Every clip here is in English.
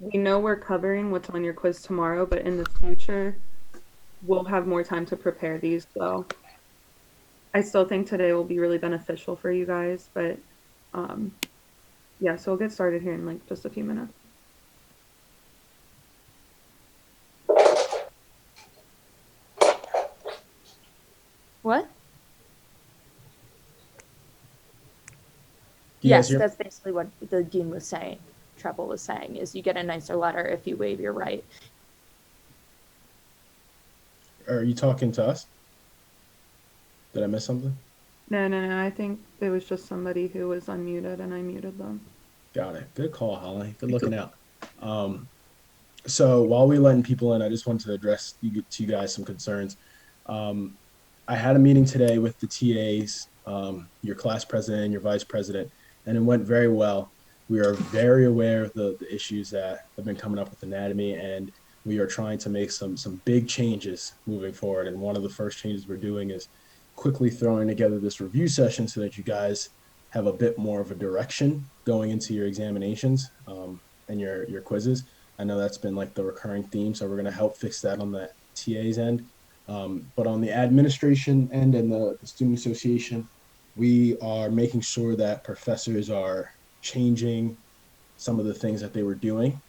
we know we're covering what's on your quiz tomorrow, but in the future, we'll have more time to prepare these. So I still think today will be really beneficial for you guys, but um, yeah, so we'll get started here in like just a few minutes. What? Do you guys Yes, hear me? that's basically what the dean was saying. Treble was saying is you get a nicer letter if you waive your right. Are you talking to us? Did I miss something? No, no, no. I think it was just somebody who was unmuted and I muted them. Got it. Good call, Holly. Good looking out. Um, so while we're letting people in, I just wanted to address to you guys some concerns. Um, I had a meeting today with the TAs, your class president and your vice president, and it went very well. We are very aware of the issues that have been coming up with anatomy, and we are trying to make some big changes moving forward. And one of the first changes we're doing is quickly throwing together this review session so that you guys have a bit more of a direction going into your examinations and your quizzes. I know that's been like the recurring theme, so we're going to help fix that on the TA's end. But on the administration end and the student association, we are making sure that professors are changing some of the things that they were doing,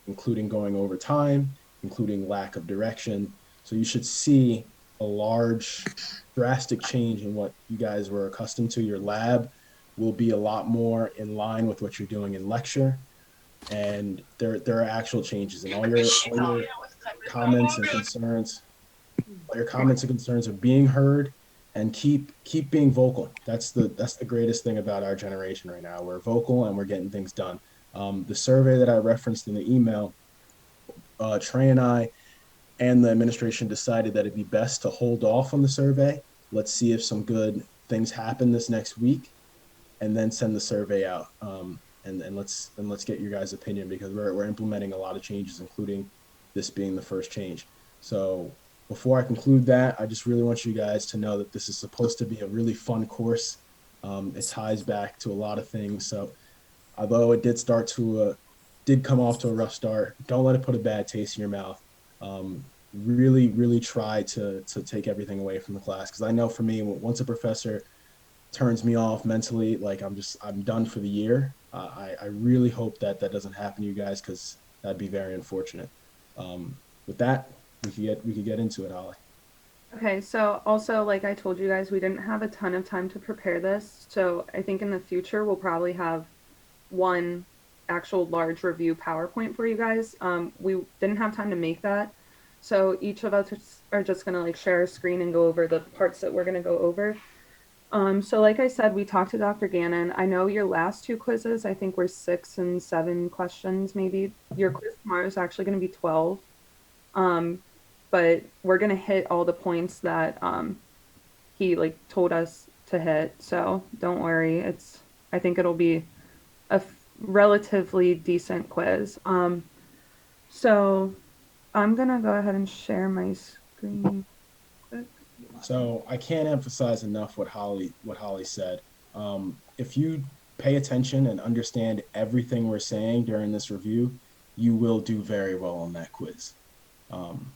including going over time, including lack of direction. So you should see a large, drastic change in what you guys were accustomed to. Your lab will be a lot more in line with what you're doing in lecture. And there are actual changes, and all your comments and concerns your comments and concerns are being heard, and keep being vocal. That's the greatest thing about our generation right now. We're vocal and we're getting things done. The survey that I referenced in the email, Trey and I and the administration decided that it'd be best to hold off on the survey. Let's see if some good things happen this next week, and then send the survey out. And let's get your guys' opinion, because we're implementing a lot of changes, including this being the first change. So before I conclude that, I just really want you guys to know that this is supposed to be a really fun course. It ties back to a lot of things. So although it did come off to a rough start, don't let it put a bad taste in your mouth. Really try to take everything away from the class, because I know for me, once a professor turns me off mentally, like I'm done for the year. I really hope that that doesn't happen to you guys, because that'd be very unfortunate. With that, we could get into it, Holly. Okay, so also, like I told you guys, we didn't have a ton of time to prepare this. So I think in the future, we'll probably have one actual large review PowerPoint for you guys. We didn't have time to make that. So each of us are just going to like share a screen and go over the parts that we're going to go over. So like I said, we talked to Dr. Gannon. I know your last two quizzes, I think were 6 and 7 questions, maybe. Your quiz tomorrow is actually going to be 12. Um, but we're gonna hit all the points that he like told us to hit. So don't worry. I think it'll be a relatively decent quiz. So I'm gonna go ahead and share my screen quick. So I can't emphasize enough what Holly said. If you pay attention and understand everything we're saying during this review, you will do very well on that quiz. Um,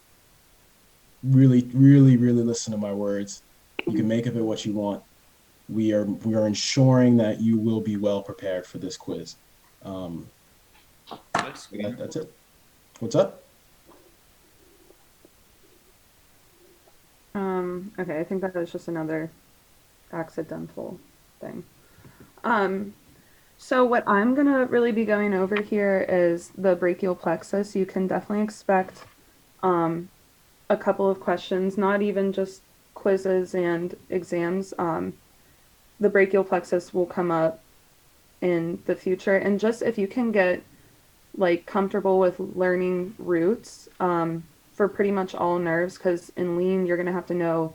really listen to my words. You can make of it what you want. We are ensuring that you will be well prepared for this quiz. Um, that's it. What's up? Okay, I think that was just another accidental thing. Um, so what I'm gonna really be going over here is the brachial plexus. You can definitely expect um, a couple of questions, not even just quizzes and exams. The brachial plexus will come up in the future. And just if you can get like comfortable with learning roots for pretty much all nerves, because in lean, you're going to have to know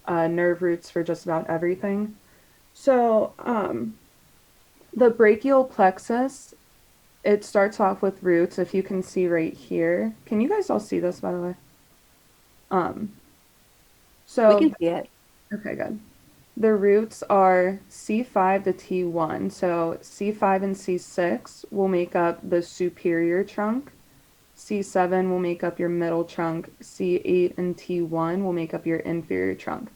nerve roots for just about everything. So the brachial plexus, it starts off with roots. If you can see right here, can you guys all see this, by the way? Um, We so can see it. okay, good. the roots are C5 to T1. So C5 and C6 will make up the superior trunk. C7 will make up your middle trunk. C8 and T1 will make up your inferior trunk.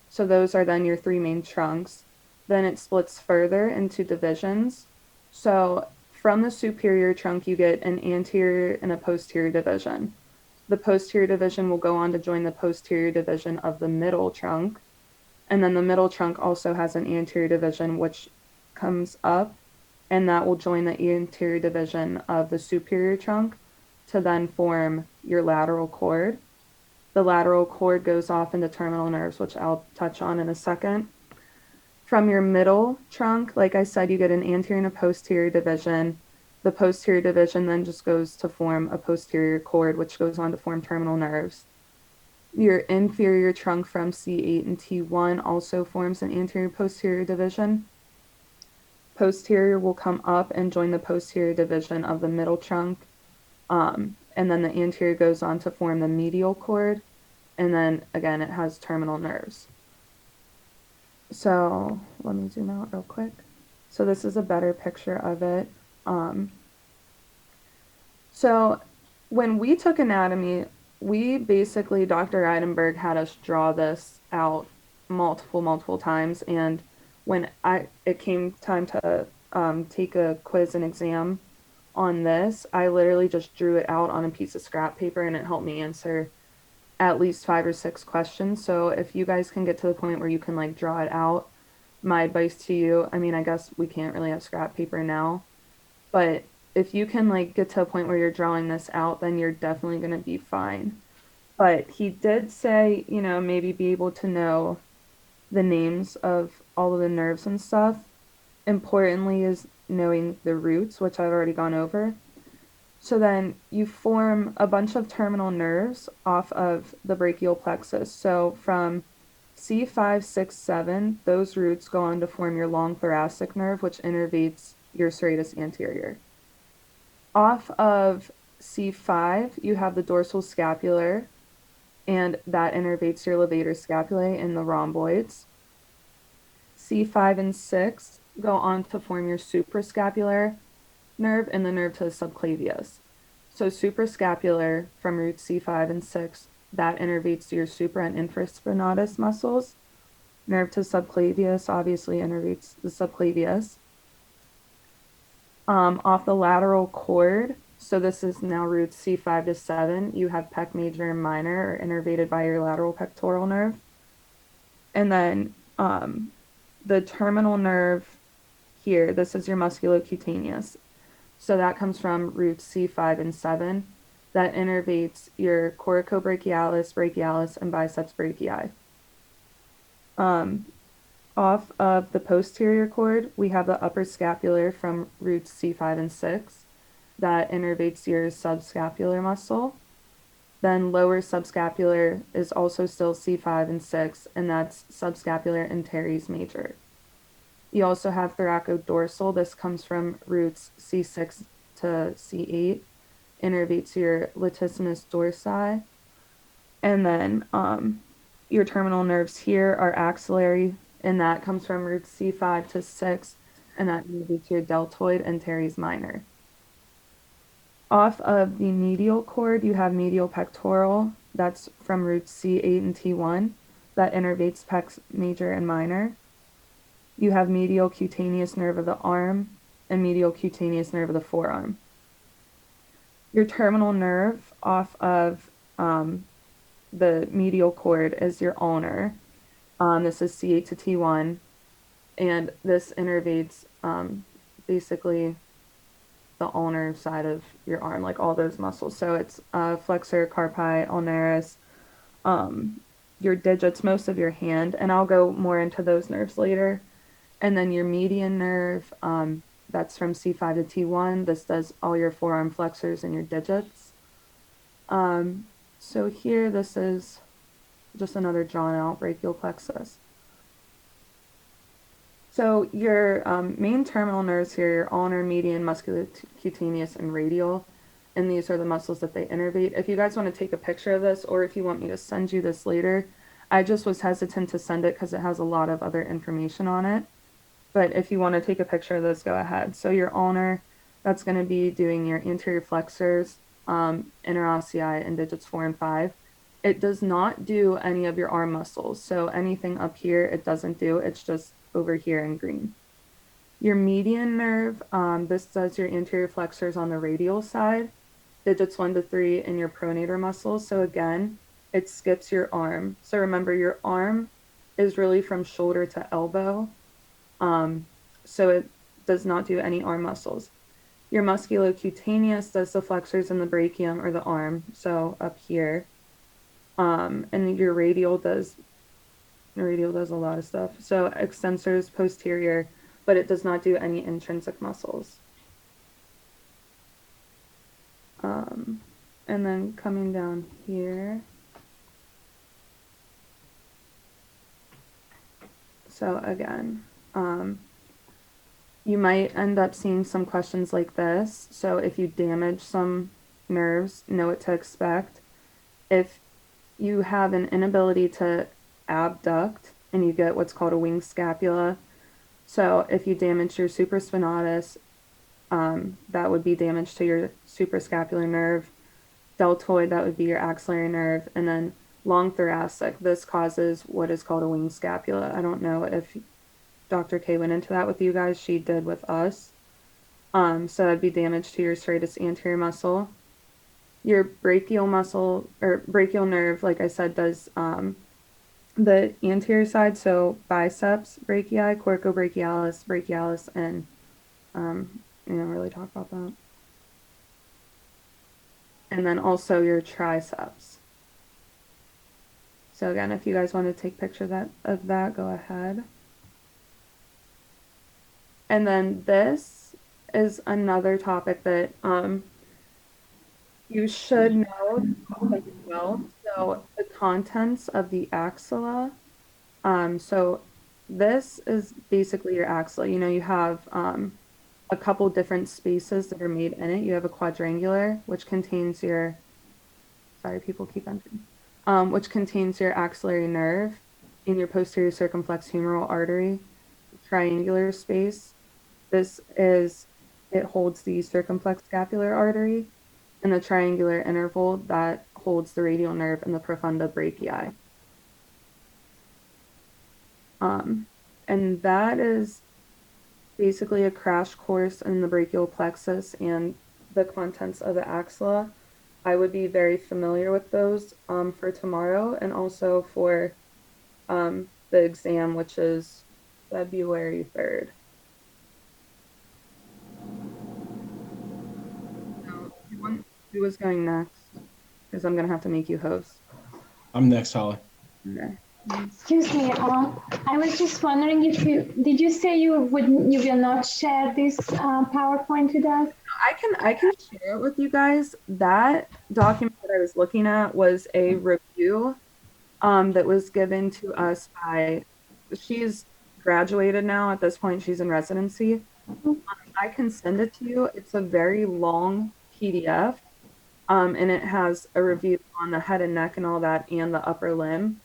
So those are then your three main trunks. Then it splits further into divisions. So from the superior trunk, you get an anterior and a posterior division. The posterior division will go on to join the posterior division of the middle trunk. And then the middle trunk also has an anterior division, which comes up, and that will join the anterior division of the superior trunk to then form your lateral cord. The lateral cord goes off into terminal nerves, which I'll touch on in a second. From your middle trunk, like I said, you get an anterior and a posterior division. The posterior division then just goes to form a posterior cord, which goes on to form terminal nerves. Your inferior trunk from C8 and T1 also forms an anterior-posterior division. Posterior will come up and join the posterior division of the middle trunk. And then the anterior goes on to form the medial cord. And then, again, it has terminal nerves. So let me zoom out real quick. So this is a better picture of it. So when we took anatomy, we basically, Dr. Eidenberg had us draw this out multiple times. And when it came time to take a quiz and exam on this, I literally just drew it out on a piece of scrap paper, and it helped me answer at least 5 or 6 questions. So if you guys can get to the point where you can like draw it out, my advice to you, I mean, I guess we can't really have scrap paper now, but if you can like get to a point where you're drawing this out, then you're definitely going to be fine. But he did say, you know, maybe be able to know the names of all of the nerves and stuff. Importantly is knowing the roots, which I've already gone over. So then you form a bunch of terminal nerves off of the brachial plexus. So from C5, 6, 7, those roots go on to form your long thoracic nerve, which innervates your serratus anterior. Off of C5, you have the dorsal scapular, and that innervates your levator scapulae and the rhomboids. C5 and 6 go on to form your suprascapular nerve and the nerve to the subclavius. So suprascapular from roots C5 and 6, that innervates your supra and infraspinatus muscles. Nerve to subclavius obviously innervates the subclavius. Off the lateral cord, so this is now roots C5 to 7, you have pec major and minor, are innervated by your lateral pectoral nerve. And then the terminal nerve here, this is your musculocutaneous. So that comes from roots C5 and 7. That innervates your coracobrachialis, brachialis, and biceps brachii. Off of the posterior cord, we have the upper scapular from roots C5 and 6. That innervates your subscapular muscle. Then lower subscapular is also still C5 and 6, and that's subscapular and teres major. You also have thoracodorsal. This comes from roots C6 to C8, innervates your latissimus dorsi. And then your terminal nerves here are axillary, and that comes from roots C5 to 6, and that innervates your deltoid and teres minor. Off of the medial cord, you have medial pectoral. That's from roots C8 and T1. That innervates pecs major and minor. You have medial cutaneous nerve of the arm and medial cutaneous nerve of the forearm. Your terminal nerve off of the medial cord is your ulnar. This is C8 to T1, and this innervates basically the ulnar side of your arm, like all those muscles. So it's flexor carpi, ulnaris, your digits, most of your hand, and I'll go more into those nerves later. And then your median nerve, that's from C5 to T1. This does all your forearm flexors and your digits. So here, this is just another drawn out brachial plexus. So your main terminal nerves here, your ulnar, median, musculocutaneous, and radial, and these are the muscles that they innervate. If you guys want to take a picture of this, or if you want me to send you this later, I just was hesitant to send it because it has a lot of other information on it. But if you want to take a picture of this, go ahead. So your ulnar, that's going to be doing your anterior flexors, interossei, and digits 4 and 5. It does not do any of your arm muscles. So anything up here, it doesn't do. It's just over here in green. Your median nerve, this does your anterior flexors on the radial side, digits 1 to 3, and your pronator muscles. So again, it skips your arm. So remember, your arm is really from shoulder to elbow. So it does not do any arm muscles. Your musculocutaneous does the flexors and the brachium or the arm, so up here. And your radial does a lot of stuff. So extensors, posterior, but it does not do any intrinsic muscles. And then coming down here. So again, you might end up seeing some questions like this. So if you damage some nerves, know what to expect. If you have an inability to abduct and you get what's called a wing scapula, so if you damage your supraspinatus, that would be damage to your suprascapular nerve. Deltoid, that would be your axillary nerve. And then long thoracic, this causes what is called a wing scapula. I don't know if Dr. K went into that with you guys. She did with us. So that'd be damage to your serratus anterior muscle. Your brachial muscle or brachial nerve, like I said, does the anterior side, so biceps brachii, coracobrachialis, brachialis, and you don't really talk about that. And then also your triceps. So again, if you guys want to take pictures of that, go ahead. And then this is another topic that you should know as well. So the contents of the axilla. So this is basically your axilla. You know, you have a couple different spaces that are made in it. You have a quadrangular, which contains your, sorry, people keep entering, which contains your axillary nerve in your posterior circumflex humeral artery. Triangular space. This is, it holds the circumflex scapular artery, and the triangular interval that holds the radial nerve and the profunda brachii. And that is basically a crash course in the brachial plexus and the contents of the axilla. I would be very familiar with those for tomorrow and also for the exam, which is February 3rd. Who was going next? Because I'm going to have to make you host. I'm next, Holly. Okay. Excuse me, I was just wondering if did you say you will not share this PowerPoint with us? I can share it with you guys. That document that I was looking at was a review that was given to us by, she's graduated now. At this point, she's in residency. I can send it to you. It's a very long PDF, and it has a review on the head and neck and all that and the upper limb.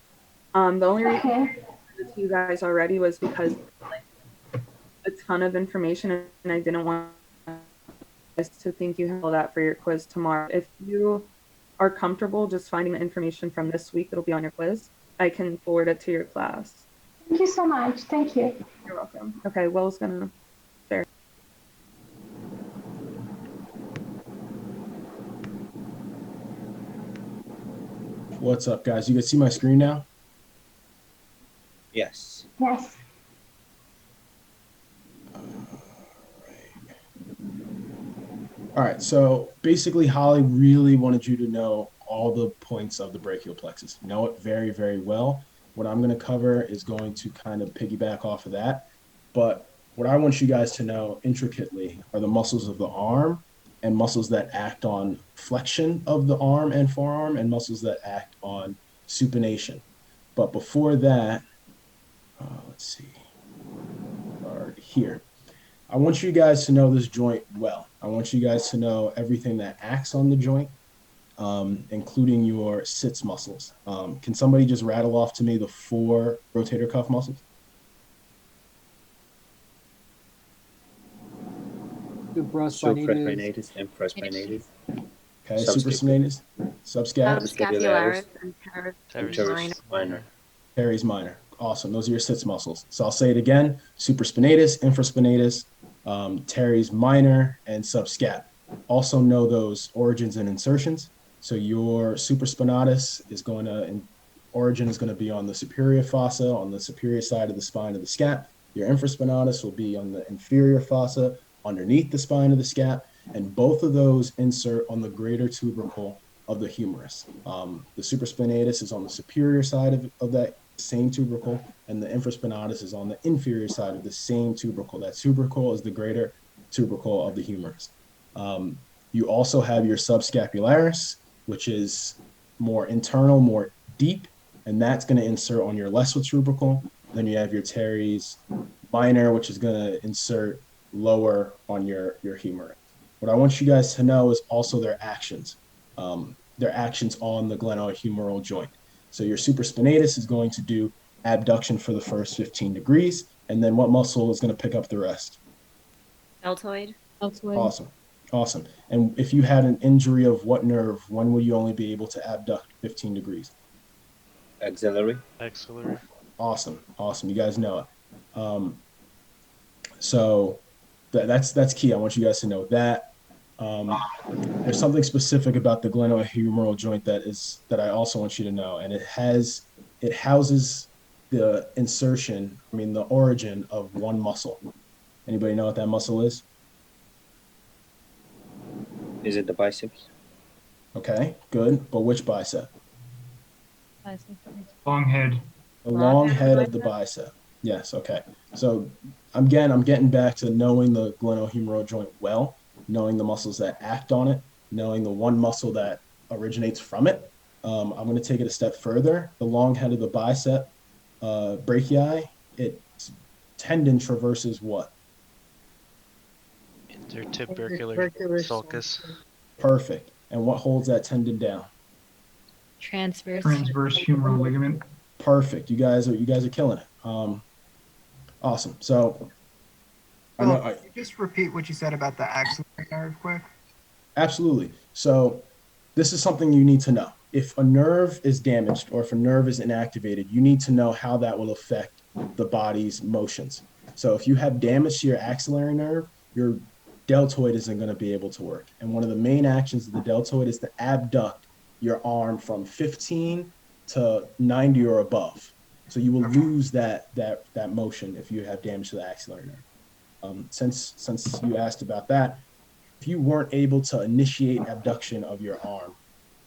The only reason I sent it to you guys already was because like a ton of information and I didn't want guys to think you have all that for your quiz tomorrow. If you are comfortable just finding the information from this week that'll be on your quiz, I can forward it to your class. Thank you so much. Thank you. You're welcome. Okay, Will's gonna share. What's up, guys? You can see my screen now? Yes. Yes. All right, so basically Holly really wanted you to know all the points of the brachial plexus. Know it very, very well. What I'm going to cover is going to kind of piggyback off of that. But what I want you guys to know intricately are the muscles of the arm and muscles that act on flexion of the arm and forearm and muscles that act on supination. But before that, let's see, here. I want you guys to know this joint well. I want you guys to know everything that acts on the joint. including your sits muscles. Can somebody just rattle off to me the 4 rotator cuff muscles? Supraspinatus, infraspinatus, Okay, supraspinatus, subscap, Subscapularis and teres teres minor. teres minor. Awesome. Those are your sits muscles. So I'll say it again: supraspinatus, infraspinatus, teres minor, and subscap. Also know those origins and insertions. So your supraspinatus is going to origin is going to be on the superior fossa, on the superior side of the spine of the scap. Your infraspinatus will be on the inferior fossa, underneath the spine of the scap, and both of those insert on the greater tubercle of the humerus. The supraspinatus is on the superior side of that same tubercle, and the infraspinatus is on the inferior side of the same tubercle. That tubercle is the greater tubercle of the humerus. You also have your subscapularis, which is more internal, more deep, and that's going to insert on your lesser tubercle. Then you have your teres minor, which is going to insert lower on your humerus. What I want you guys to know is also their actions on the glenohumeral joint. So your supraspinatus is going to do abduction for the first 15 degrees, and then what muscle is going to pick up the rest? Deltoid. Awesome. And if you had an injury of what nerve, when will you only be able to abduct 15 degrees? Axillary. Awesome. You guys know it. So that's key. I want you guys to know that. There's something specific about the glenohumeral joint that I also want you to know, and it houses the origin of one muscle. Anybody know what that muscle is? Is it the biceps? Okay, good. But which bicep? Long head. The long head of the bicep. Yes, okay. So I'm getting back to knowing the glenohumeral joint well, knowing the muscles that act on it, knowing the one muscle that originates from it. I'm going to take it a step further. The long head of the bicep brachii, its tendon traverses what? Intertubercular sulcus. Perfect. And what holds that tendon down? Transverse humeral ligament. Perfect. You guys are killing it. Awesome. So, Can you just repeat what you said about the axillary nerve quick? Absolutely. So, this is something you need to know. If a nerve is damaged or if a nerve is inactivated, you need to know how that will affect the body's motions. So, if you have damage to your axillary nerve, your deltoid isn't going to be able to work. And one of the main actions of the deltoid is to abduct your arm from 15 to 90 or above. So you will lose that motion if you have damage to the axillary nerve. Since you asked about that, if you weren't able to initiate abduction of your arm,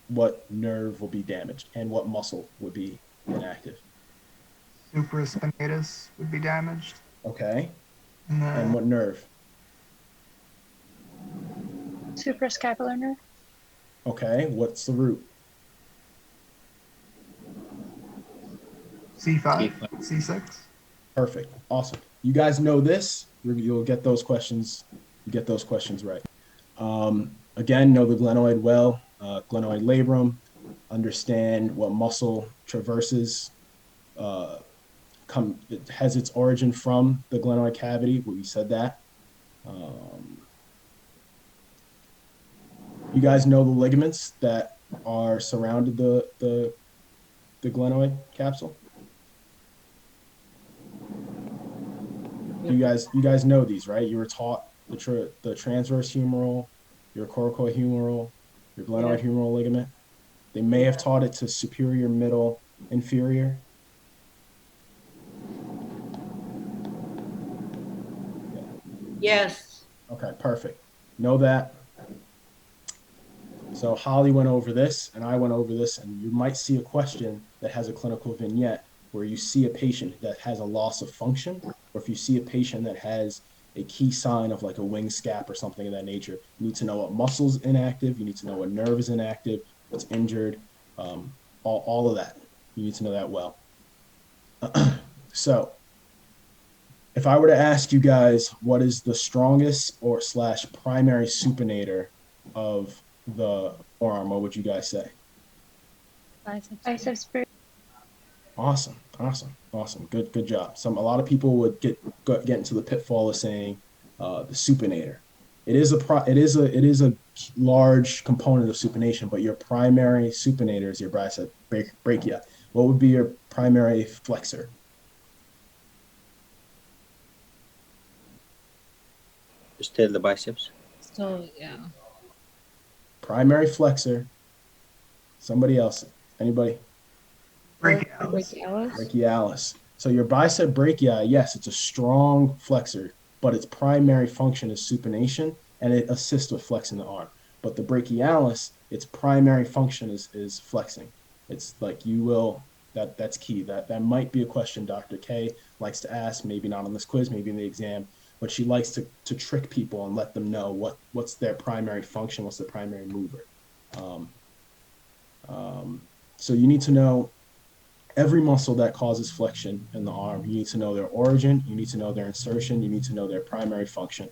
what nerve will be damaged and what muscle would be inactive? Supraspinatus would be damaged. Okay. And what nerve? Suprascapular nerve. Okay. What's the root? C5, C6. Perfect. Awesome. You guys know this. You'll get those questions. You get those questions right. Again, know the glenoid well, glenoid labrum. Understand what muscle traverses. It has its origin from the glenoid cavity. We said that. You guys know the ligaments that are surrounded the glenoid capsule. You guys know these, right? You were taught the transverse humeral, your coracohumeral, your glenoid humeral ligament. They may have taught it to superior, middle, inferior. Yes. Okay, perfect. Know that. So Holly went over this, and I went over this, and you might see a question that has a clinical vignette where you see a patient that has a loss of function, or if you see a patient that has a key sign of like a wing scap or something of that nature, you need to know what muscle's inactive, you need to know what nerve is inactive, what's injured, all of that. You need to know that well. So if I were to ask you guys what is the strongest or / primary supinator of the forearm? What would you guys say? Biceps brachii. Awesome, awesome, awesome. Good job. A lot of people would get into the pitfall of saying the supinator. It is a large component of supination, but your primary supinator is your bicep brachia. What would be your primary flexor? Still the biceps. So, yeah. Primary flexor. Somebody else? Anybody? Brachialis. Brachialis. So your bicep brachii, yes, it's a strong flexor, but its primary function is supination, and it assists with flexing the arm. But the brachialis, its primary function is flexing. It's like that's key. That might be a question Dr. K likes to ask, maybe not on this quiz, maybe in the exam, but she likes to trick people and let them know what's their primary function, what's the primary mover. So you need to know every muscle that causes flexion in the arm. You need to know their origin, you need to know their insertion, you need to know their primary function.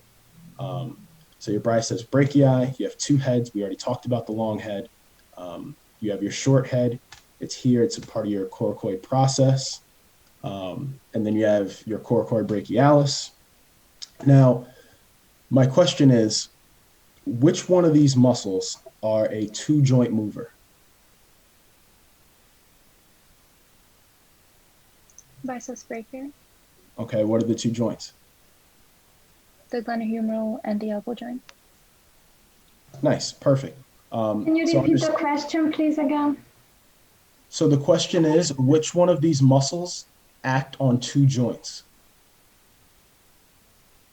So your biceps brachii, you have two heads. We already talked about the long head. You have your short head. It's here. It's a part of your coracoid process. And then you have your coracoid brachialis. Now, my question is, which one of these muscles are a two-joint mover? Biceps brachii. Okay, what are the two joints? The glenohumeral and the elbow joint. Nice, perfect. Can you repeat the question, please, again? So the question is, which one of these muscles act on two joints?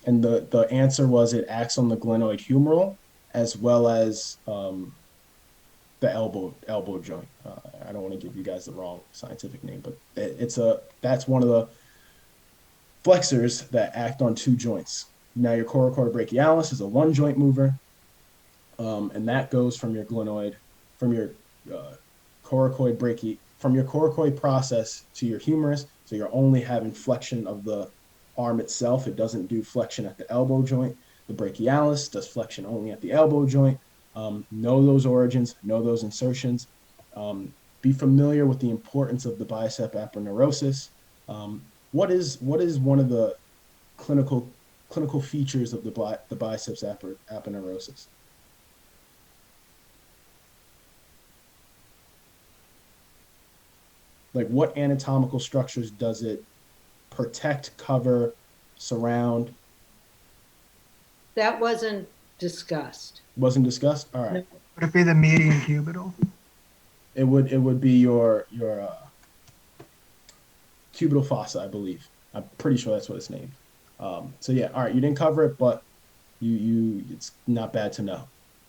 And the answer was it acts on the glenoid humeral as well as the elbow joint. I don't want to give you guys the wrong scientific name, but that's one of the flexors that act on two joints. Now your coracoid brachialis is a one joint mover, and that goes from your glenoid, from your coracoid process to your humerus. So you're only having flexion of the arm itself. It doesn't do flexion at the elbow joint. The brachialis does flexion only at the elbow joint. Know those origins, know those insertions. Be familiar with the importance of the bicep aponeurosis. What is one of the clinical features of the biceps aponeurosis? Like, what anatomical structures does it protect, cover, surround? That wasn't discussed. Wasn't discussed? All right. Would it be the median cubital? It would be your cubital fossa, I believe. I'm pretty sure that's what it's named. So yeah, all right. You didn't cover it, but it's not bad to know.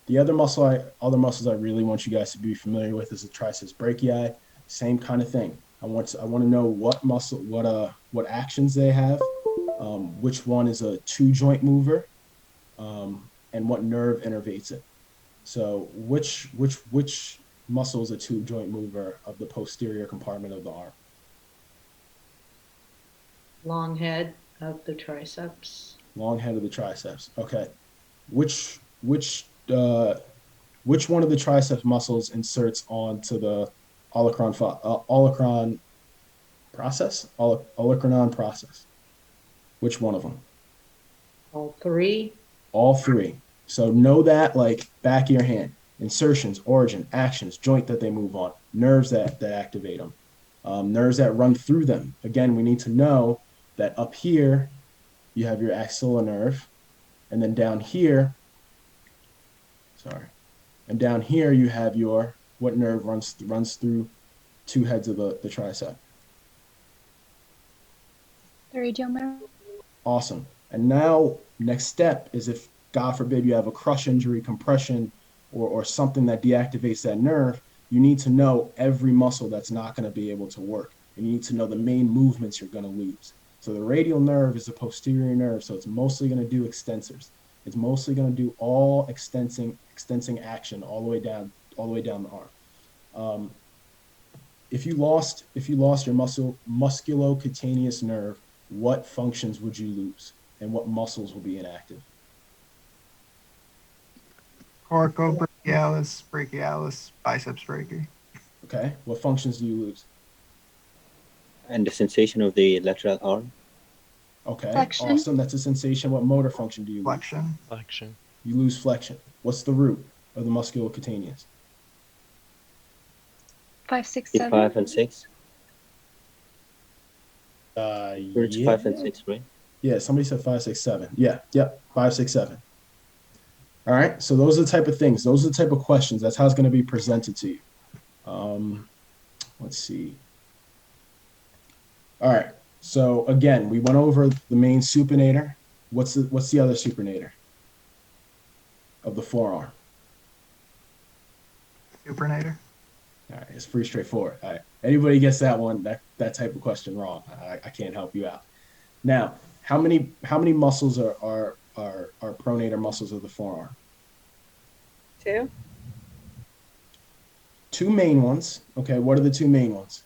The other muscles I really want you guys to be familiar with is the triceps brachii. Same kind of thing. I want to know what muscle, what actions they have, which one is a two joint mover, and what nerve innervates it. So which muscle is a two joint mover of the posterior compartment of the arm? Long head of the triceps. Long head of the triceps. Okay. Which one of the triceps muscles inserts onto the olecranon process? Olecranon process. Which one of them? All three. All three. So know that like back of your hand. Insertions, origin, actions, joint that they move on, nerves that activate them, nerves that run through them. Again, we need to know that up here you have your axillar nerve, and then down here, you have your, what nerve runs through two heads of the tricep? The radial nerve. Awesome. And now next step is, if God forbid you have a crush injury, compression, or something that deactivates that nerve, you need to know every muscle that's not going to be able to work. And you need to know the main movements you're going to lose. So the radial nerve is a posterior nerve, so it's mostly going to do extensors. It's mostly going to do all extensing action all the way down the arm. If you lost your musculocutaneous nerve, what functions would you lose, and what muscles will be inactive? Coracoid Brachialis, brachialis, biceps brachii. Okay. What functions do you lose? And the sensation of the lateral arm. Okay. Flexion. Awesome. That's a sensation. What motor function do you lose? Flexion. Flexion. You lose flexion. What's the root of the musculocutaneous? 5, 6, It's 7. 5 and 6. It's Yeah. 5 and 6, right? Yeah, somebody said 5, 6, 7. Yeah, yep, 5, 6, 7. All right, so those are the type of things. Those are the type of questions. That's how it's going to be presented to you. Let's see. All right, so again, we went over the main supinator. What's the other supinator of the forearm? Supinator. All right, it's pretty straightforward. All right, anybody gets that one, that type of question wrong, I can't help you out. Now, how many muscles are pronator muscles of the forearm? 2. Two main ones. Okay, what are the two main ones?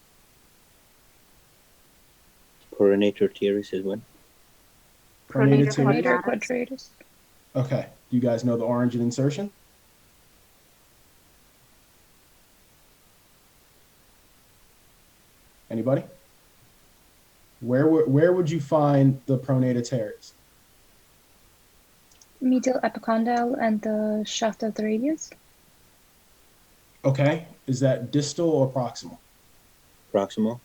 Pronator teres is one. Pronator teres. Pronator quadratus. Okay, do you guys know the origin insertion? Anybody? Where would you find the pronator teres? Medial epicondyle and the shaft of the radius. Okay, is that distal or proximal? Proximal.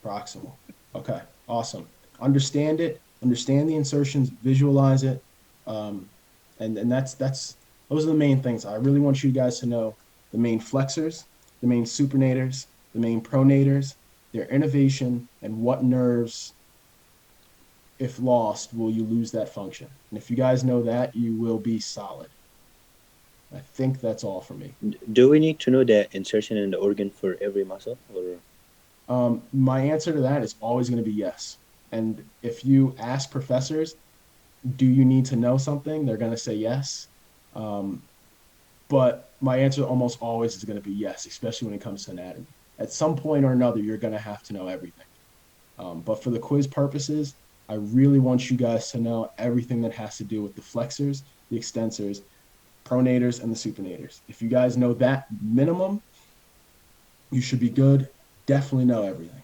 Proximal. Okay, awesome. Understand it. Understand the insertions. Visualize it. And that's those are the main things. I really want you guys to know the main flexors, the main supinators, the main pronators, their innervation, and what nerves, if lost, will you lose that function. And if you guys know that, you will be solid. I think that's all for me. Do we need to know the insertion in the organ for every muscle? Or My answer to that is always going to be yes. And if you ask professors, do you need to know something? They're going to say yes. But my answer almost always is going to be yes, especially when it comes to anatomy. At some point or another, you're going to have to know everything. But for the quiz purposes, I really want you guys to know everything that has to do with the flexors, the extensors, pronators, and the supinators. If you guys know that minimum, you should be good. Definitely know everything.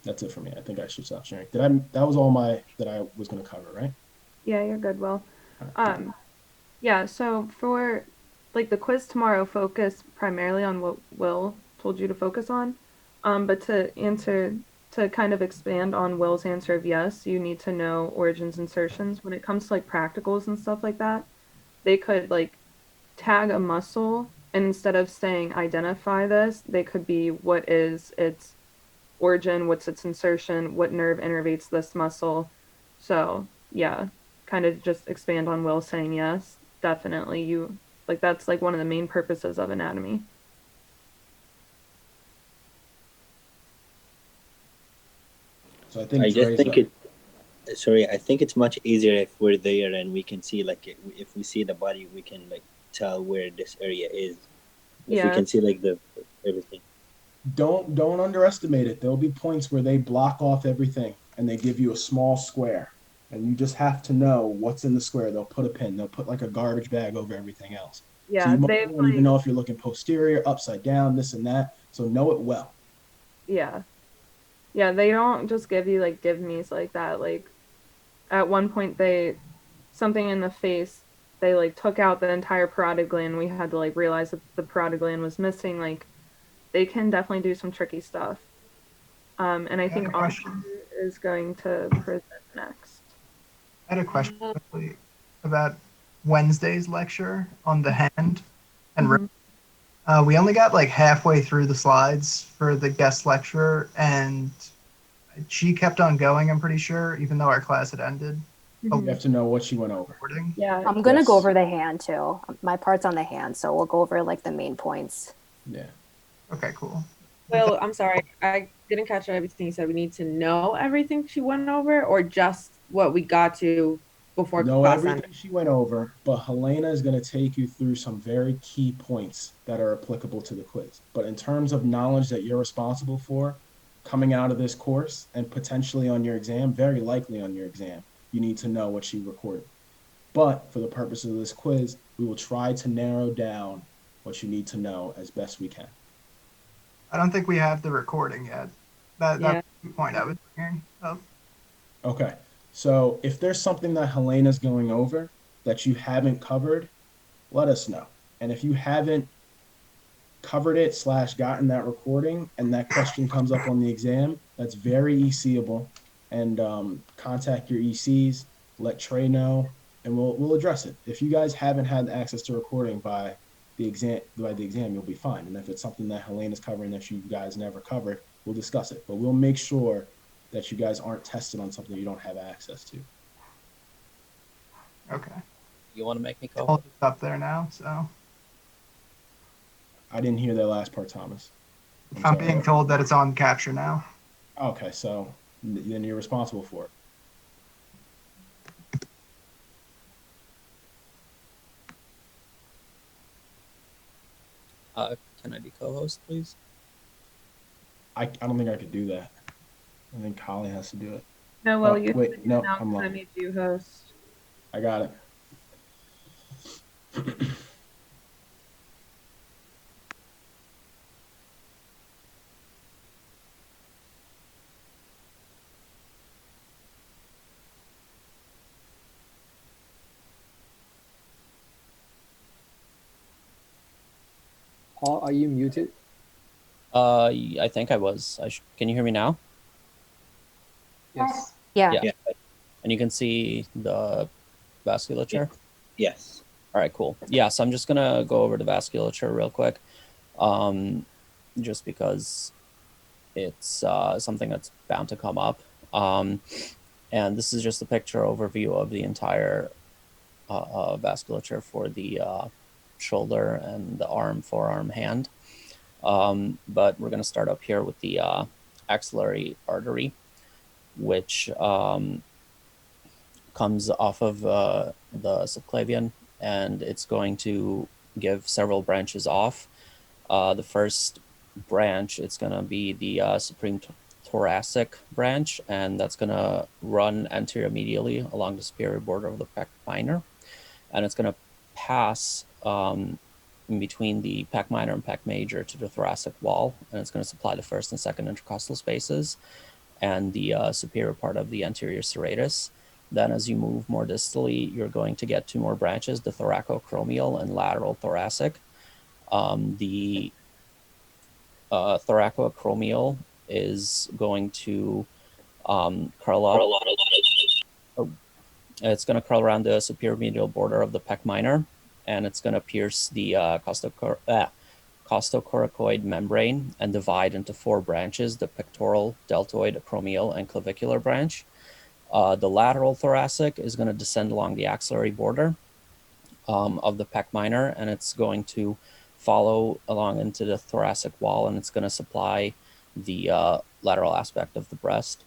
That's it for me. I think I should stop sharing. That was all that I was going to cover, right? Yeah, you're good, Will. All right. Yeah, so for like the quiz tomorrow, focus primarily on what Will told you to focus on. But to kind of expand on Will's answer of yes, you need to know origins insertions. When it comes to like practicals and stuff like that, they could like tag a muscle, and instead of saying identify this, they could be what is its origin, what's its insertion, what nerve innervates this muscle. So yeah, kind of just expand on Will saying yes. Definitely, you like that's like one of the main purposes of anatomy. So I think I think it's much easier if we're there and we can see, like, if we see the body, we can like tell where this area is. If we can see like everything. Don't underestimate it. There'll be points where they block off everything and they give you a small square, and you just have to know what's in the square. They'll put a pin. They'll put like a garbage bag over everything else. Yeah, so you won't even know if you're looking posterior, upside down, this and that. So know it well. Yeah. Yeah, they don't just give you like give me's like that. Like at one point something in the face, they like took out the entire parotid gland. We had to like realize that the parotid gland was missing. Like they can definitely do some tricky stuff. And I think Austin is going to present next. I had a question quickly about Wednesday's lecture on the hand and we only got like halfway through the slides for the guest lecturer, and she kept on going, I'm pretty sure, even though our class had ended. You have to know what she went over. Yeah, I'm going to go over the hand too. My part's on the hand, so we'll go over like the main points. Yeah. Okay, cool. Well, I'm sorry. I didn't catch everything you said. We need to know everything she went over, or just what we got to before Know class everything ended? she went over, but Helena is going to take you through some very key points that are applicable to the quiz. But in terms of knowledge that you're responsible for coming out of this course and potentially on your exam, very likely on your exam, you need to know what she recorded. But for the purpose of this quiz, we will try to narrow down what you need to know as best we can. I don't think we have the recording yet. That's the point I was bringing up. Okay. So if there's something that Helena's going over that you haven't covered, let us know. And if you haven't covered it / gotten that recording and that question comes up on the exam, that's very ECable. And contact your ECs, let Trey know, and we'll address it. If you guys haven't had access to recording by the exam, you'll be fine. And if it's something that Helena's covering that you guys never covered, we'll discuss it. But we'll make sure that you guys aren't tested on something you don't have access to. Okay. You want to make me go? Hold it up there now, so. I didn't hear that last part, Thomas. I'm being told that it's on capture now. Okay, so then you're responsible for it. Can I be co-host, please? I don't think I could do that. I think Holly has to do it. No, well, Oh, wait, no, I'm I lying. made you host. I got it. Paul, are you muted? I think I was. Can you hear me now? Yes. Yeah. Yeah. And you can see the vasculature? Yes. All right, cool. Yeah, so I'm just going to go over the vasculature real quick, just because it's something that's bound to come up. And this is just a picture overview of the entire vasculature for the shoulder and the arm, forearm, hand. But we're going to start up here with the axillary artery, which comes off of the subclavian, and it's going to give several branches off. The first branch, it's going to be the supreme thoracic branch, and that's going to run anterior medially along the superior border of the pec minor, and it's going to pass in between the pec minor and pec major to the thoracic wall, and it's going to supply the first and second intercostal spaces and the superior part of the anterior serratus. Then as you move more distally, you're going to get two more branches, the thoracoacromial and lateral thoracic. The thoracoacromial is going to curl up. It's going to curl around the superior medial border of the pec minor, and it's going to pierce the costocoracoid membrane and divide into four branches, the pectoral, deltoid, acromial, and clavicular branch. The lateral thoracic is going to descend along the axillary border of the pec minor, and it's going to follow along into the thoracic wall, and it's going to supply the lateral aspect of the breast.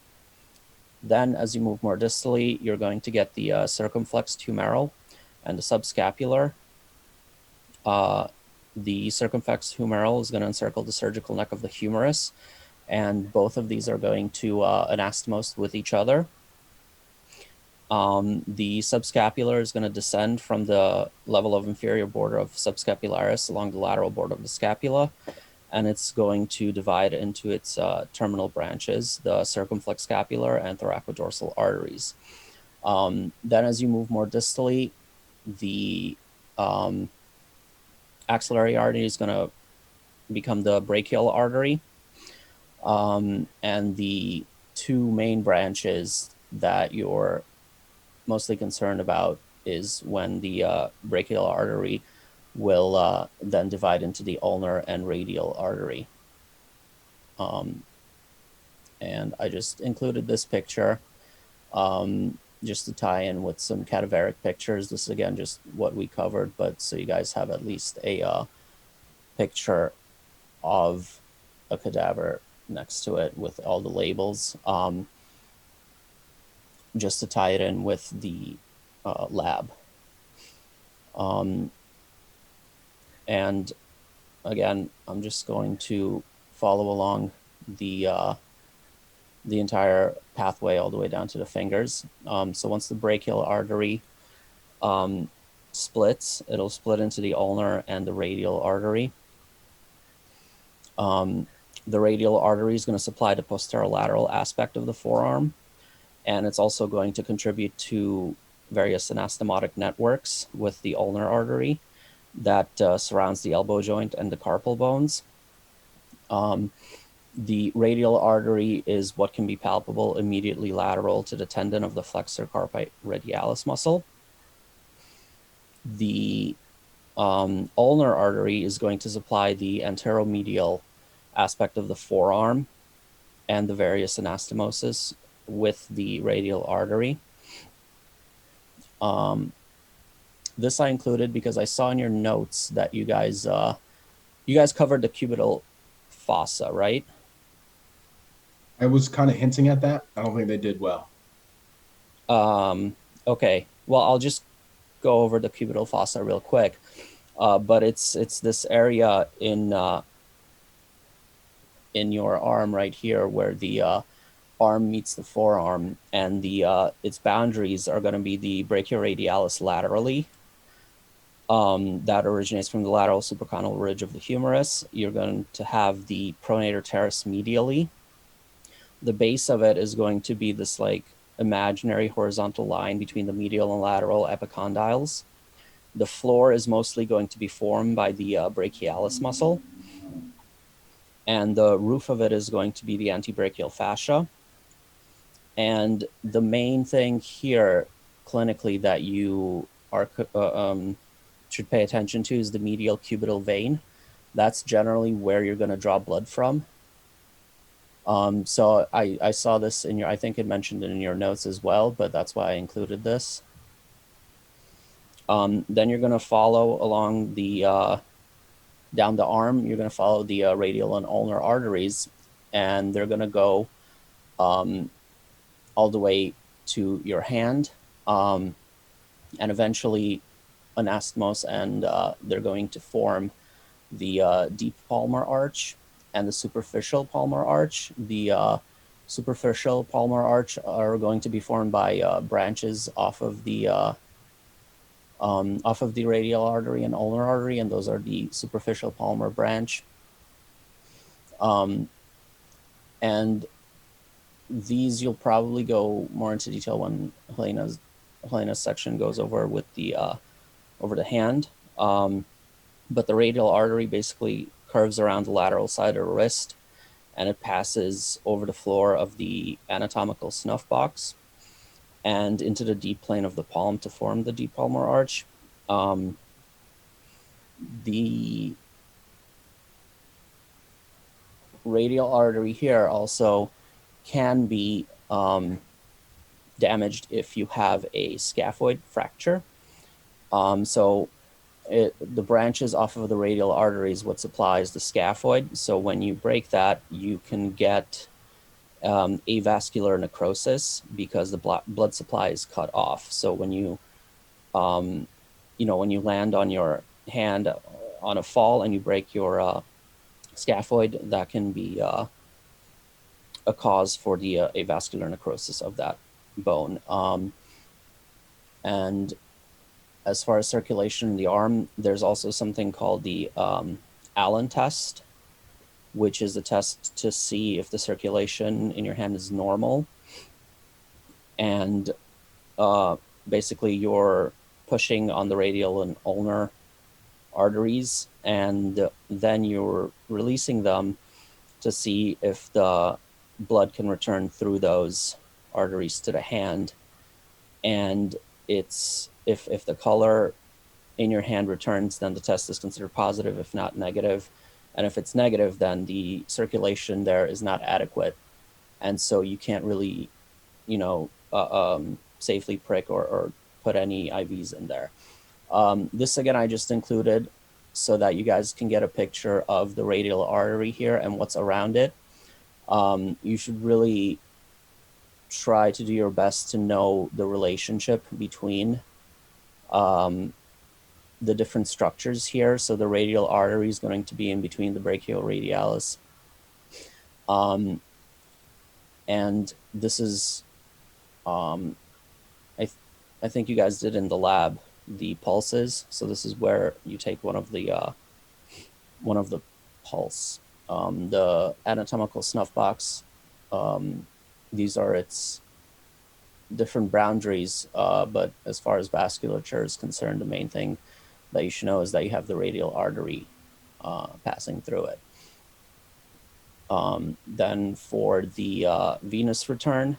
Then as you move more distally, you're going to get the circumflex humeral and the subscapular. The circumflex humeral is going to encircle the surgical neck of the humerus, and both of these are going to anastomose with each other. The subscapular is going to descend from the level of inferior border of subscapularis along the lateral border of the scapula, and it's going to divide into its terminal branches, the circumflex scapular and thoracodorsal arteries. Then as you move more distally, the axillary artery is going to become the brachial artery, and the two main branches that you're mostly concerned about is when the brachial artery will then divide into the ulnar and radial artery. And I just included this picture just to tie in with some cadaveric pictures. This is again just what we covered, but so you guys have at least a picture of a cadaver next to it with all the labels, just to tie it in with the lab. And again, I'm just going to follow along the entire pathway all the way down to the fingers. So once the brachial artery splits. It'll split into the ulnar and the radial artery. The radial artery is going to supply the posterolateral aspect of the forearm, and it's also going to contribute to various anastomotic networks with the ulnar artery that surrounds the elbow joint and the carpal bones. The radial artery is what can be palpable immediately lateral to the tendon of the flexor carpi radialis muscle. The ulnar artery is going to supply the anteromedial aspect of the forearm and the various anastomosis with the radial artery. This I included because I saw in your notes that you guys covered the cubital fossa, right? I was kind of hinting at that. I don't think they did well. Okay, well, I'll just go over the cubital fossa real quick. But it's this area in your arm right here where the arm meets the forearm, and the its boundaries are going to be the brachioradialis laterally. That originates from the lateral supracondylar ridge of the humerus. You're going to have the pronator teres medially. The base of it is going to be this like imaginary horizontal line between the medial and lateral epicondyles. The floor is mostly going to be formed by the brachialis muscle, and the roof of it is going to be the antebrachial fascia. And the main thing here clinically that you are should pay attention to is the medial cubital vein. That's generally where you're going to draw blood from. So I saw this in your, I think it mentioned it in your notes as well, but that's why I included this. Then you're going to follow along the, down the arm, you're going to follow the radial and ulnar arteries, and they're going to go all the way to your hand, and eventually anastomose, and they're going to form the deep palmar arch and the superficial palmar arch. The superficial palmar arch are going to be formed by branches off of the radial artery and ulnar artery, and those are the superficial palmar branch. And these you'll probably go more into detail when Helena's section goes over with the over the hand. But the radial artery basically curves around the lateral side of the wrist, and it passes over the floor of the anatomical snuff box and into the deep plane of the palm to form the deep palmar arch. The radial artery here also can be damaged if you have a scaphoid fracture. The branches off of the radial artery is what supplies the scaphoid. So when you break that, you can get avascular necrosis because the blood supply is cut off. So when you, when you land on your hand on a fall and you break your scaphoid, that can be a cause for the avascular necrosis of that bone. And as far as circulation in the arm, there's also something called the Allen test, which is a test to see if the circulation in your hand is normal. And basically you're pushing on the radial and ulnar arteries, and then you're releasing them to see if the blood can return through those arteries to the hand. And it's if the color in your hand returns, then the test is considered positive, if not negative. And if it's negative, then the circulation there is not adequate. And so you can't really, safely prick or put any IVs in there. This, again, I just included so that you guys can get a picture of the radial artery here and what's around it. You should really try to do your best to know the relationship between the different structures here. So the radial artery is going to be in between the brachioradialis. And this is, I think you guys did in the lab, the pulses. So this is where you take one of the pulse. The anatomical snuff box, these are its different boundaries, but as far as vasculature is concerned, the main thing that you should know is that you have the radial artery passing through it. Then for the venous return,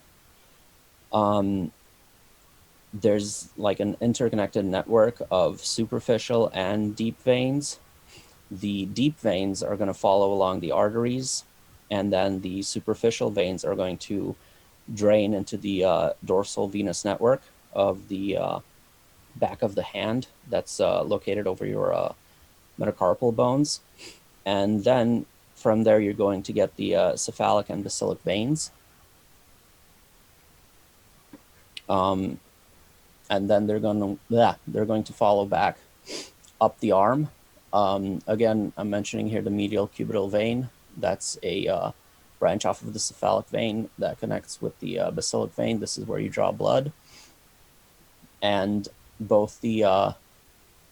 there's like an interconnected network of superficial and deep veins. The deep veins are going to follow along the arteries, and then the superficial veins are going to drain into the dorsal venous network of the back of the hand that's located over your metacarpal bones. And then from there, you're going to get the cephalic and basilic veins. And then they're going to follow back up the arm. Again, I'm mentioning here the medial cubital vein. That's a branch off of the cephalic vein that connects with the basilic vein. This is where you draw blood. And both the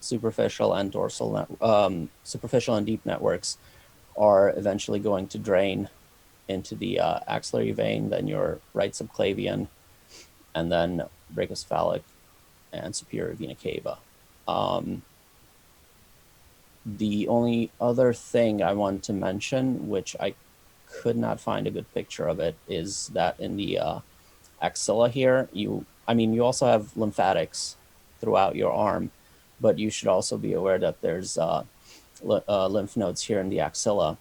superficial and superficial and deep networks are eventually going to drain into the axillary vein, then your right subclavian, and then brachiocephalic and superior vena cava. The only other thing I want to mention, which I could not find a good picture of it, is that in the axilla here, you also have lymphatics throughout your arm, but you should also be aware that there's lymph nodes here in the axilla,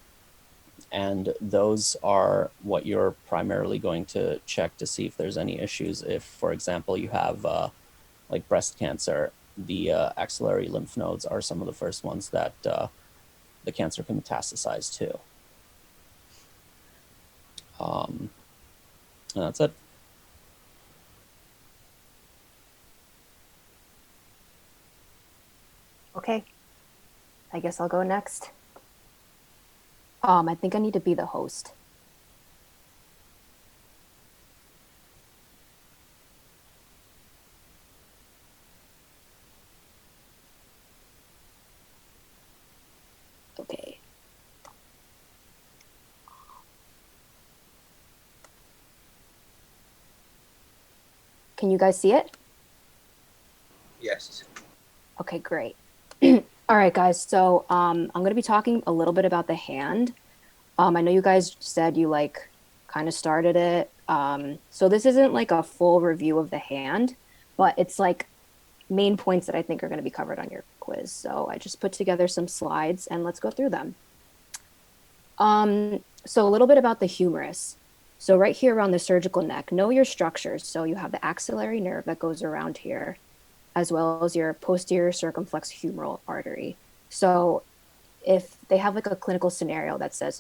and those are what you're primarily going to check to see if there's any issues. If, for example, you have like breast cancer, the axillary lymph nodes are some of the first ones that the cancer can metastasize to. And that's it. Okay, I guess I'll go next. I think I need to be the host. Okay. Can you guys see it? Yes. Okay, great. All right, guys. So I'm going to be talking a little bit about the hand. I know you guys said you kind of started it. So this isn't like a full review of the hand, but it's like main points that I think are going to be covered on your quiz. So I just put together some slides and let's go through them. So a little bit about the humerus. So right here around the surgical neck, know your structures. So you have the axillary nerve that goes around here, as well as your posterior circumflex humeral artery. So if they have like a clinical scenario that says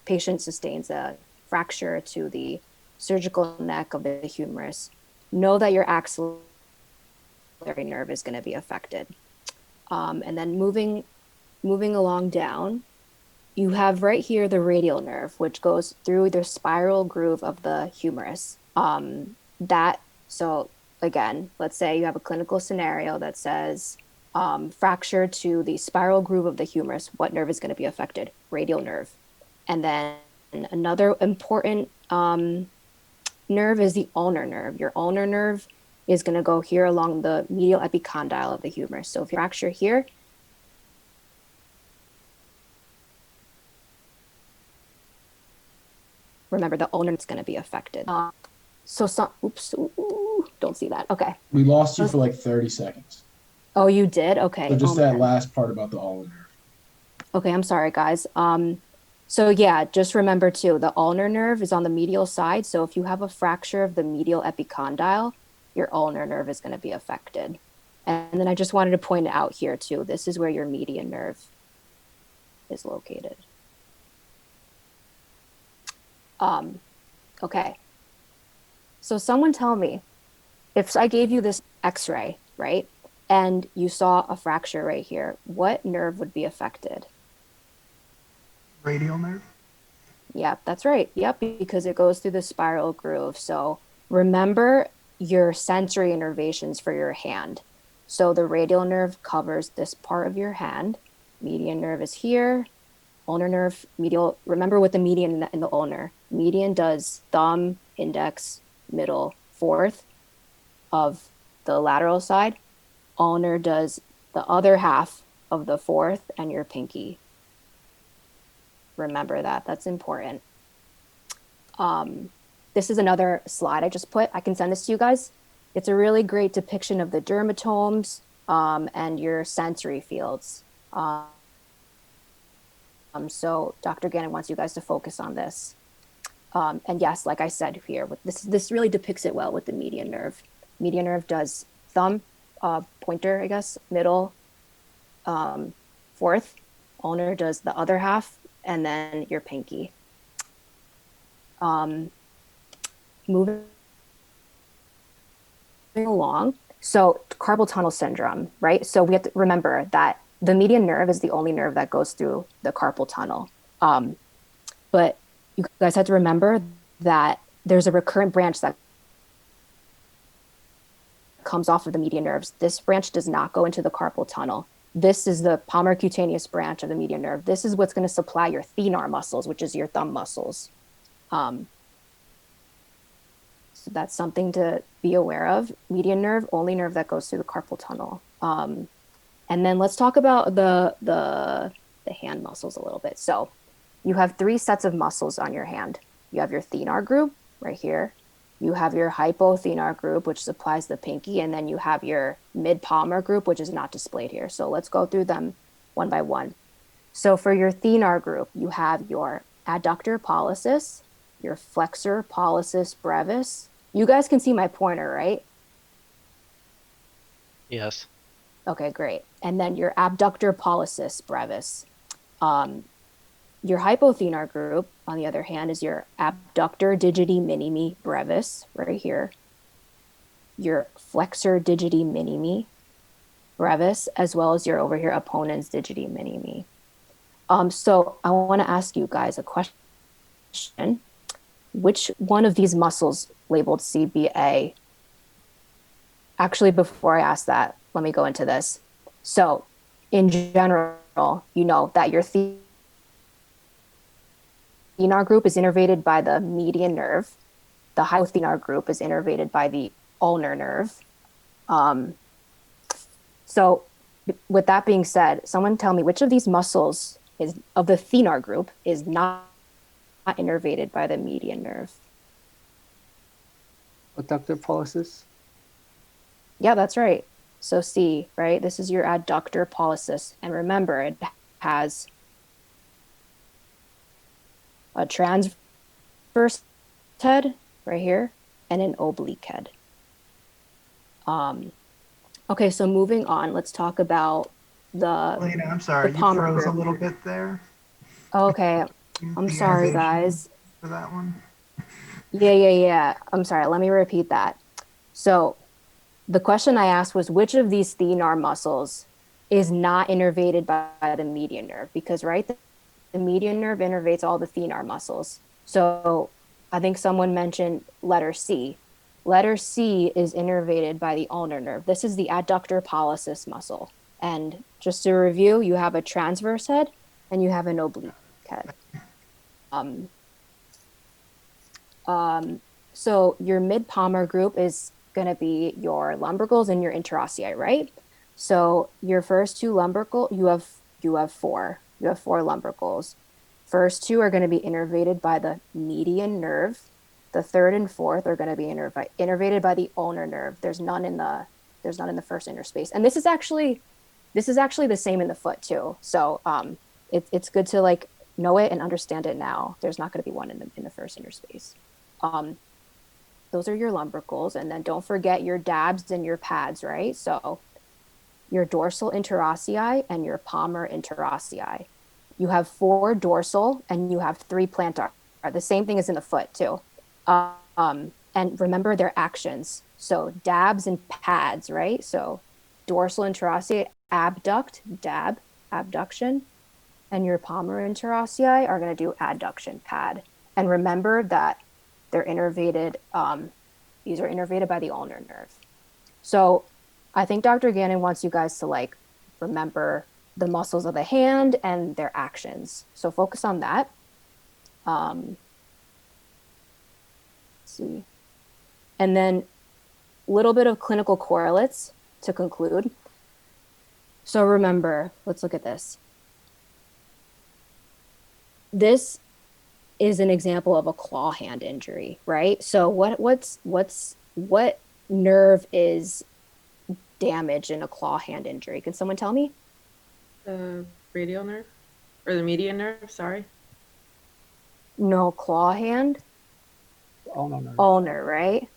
patient sustains a fracture to the surgical neck of the humerus, know that your axillary nerve is going to be affected. And then moving along down, you have right here the radial nerve, which goes through the spiral groove of the humerus. So again, let's say you have a clinical scenario that says fracture to the spiral groove of the humerus. What nerve is going to be affected? Radial nerve. And then another important nerve is the ulnar nerve. Your ulnar nerve is going to go here along the medial epicondyle of the humerus. So if you fracture here, remember the ulnar is going to be affected. Don't see that. Okay. We lost you for like 30 seconds. Oh, you did? Okay. So just that last part about the ulnar nerve. Okay, I'm sorry, guys. So yeah, just remember too, the ulnar nerve is on the medial side. So if you have a fracture of the medial epicondyle, your ulnar nerve is going to be affected. And then I just wanted to point out here too, this is where your median nerve is located. Okay. So someone tell me, if I gave you this x-ray, right, and you saw a fracture right here, what nerve would be affected? Radial nerve? Yep, that's right. Yep, because it goes through the spiral groove. So remember your sensory innervations for your hand. So the radial nerve covers this part of your hand. Median nerve is here. Ulnar nerve, medial. Remember with the median and the ulnar. Median does thumb, index, middle, fourth of the lateral side. Ulnar does the other half of the fourth and your pinky. Remember that. That's important. This is another slide I just put. I can send this to you guys. It's a really great depiction of the dermatomes and your sensory fields. So Dr. Gannon wants you guys to focus on this. And yes, like I said here, this really depicts it well with the median nerve. Median nerve does thumb, pointer, I guess, middle, fourth. Ulnar does the other half, and then your pinky. Moving along, so carpal tunnel syndrome, right? So we have to remember that the median nerve is the only nerve that goes through the carpal tunnel. But you guys have to remember that there's a recurrent branch that comes off of the median nerves. This branch does not go into the carpal tunnel. This is the palmar cutaneous branch of the median nerve. This is what's going to supply your thenar muscles, which is your thumb muscles. So that's something to be aware of. Median nerve, only nerve that goes through the carpal tunnel. And then let's talk about the hand muscles a little bit. So you have 3 sets of muscles on your hand. You have your thenar group right here. You have your hypothenar group, which supplies the pinky, and then you have your mid-palmar group, which is not displayed here. So let's go through them one by one. So for your thenar group, you have your adductor pollicis, your flexor pollicis brevis. You guys can see my pointer, right? Yes. Okay, great. And then your abductor pollicis brevis. Your hypothenar group, on the other hand, is your abductor digiti minimi brevis, right here. Your flexor digiti minimi brevis, as well as your over here opponens digiti minimi. So I want to ask you guys a question. Which one of these muscles labeled CBA? Actually, before I ask that, let me go into this. So in general, you know that your thenar group is innervated by the median nerve. The hypothenar group is innervated by the ulnar nerve. So with that being said, someone tell me which of these muscles is of the thenar group is not innervated by the median nerve. Adductor pollicis. Yeah, that's right. So C, right? This is your adductor pollicis. And remember, it has a transverse head right here and an oblique head. Okay, so moving on, let's talk about the Lena, I'm sorry, the you palmar froze a group. little bit there. Okay, I'm The sorry, animation guys. For that one. Yeah. I'm sorry. Let me repeat that. So the question I asked was, which of these thenar muscles is not innervated by the median nerve? Because, right, the median nerve innervates all the thenar muscles. So I think someone mentioned letter C. Letter C is innervated by the ulnar nerve. This is the adductor pollicis muscle. And just to review, you have a transverse head and you have an oblique head. So your mid-palmar group is going to be your lumbricals and your interossei, right? So your first 2 lumbrical, you have 4. You have 4 lumbricals. First 2 are going to be innervated by the median nerve. The third and fourth are going to be innervated by the ulnar nerve. There's none in the first interspace. And this is actually the same in the foot too. So it's good to like know it and understand it now. There's not going to be one in the first interspace. Those are your lumbricals, and then don't forget your dabs and your pads, right? So your dorsal interossei and your palmar interossei. You have 4 dorsal and you have 3 plantar. The same thing as in the foot too. And remember their actions. So dabs and pads, right? So dorsal interossei, abduct, dab, abduction, and your palmar interossei are going to do adduction, pad. And remember that they're innervated, these are innervated by the ulnar nerve. So I think Dr. Gannon wants you guys to like remember the muscles of the hand and their actions. So focus on that. Let's see. And then a little bit of clinical correlates to conclude. So remember, let's look at this. This is an example of a claw hand injury, right? So what nerve is damaged in a claw hand injury? Can someone tell me? The radial nerve or the median nerve, sorry. No, claw hand? Ulnar nerve. Ulnar, right?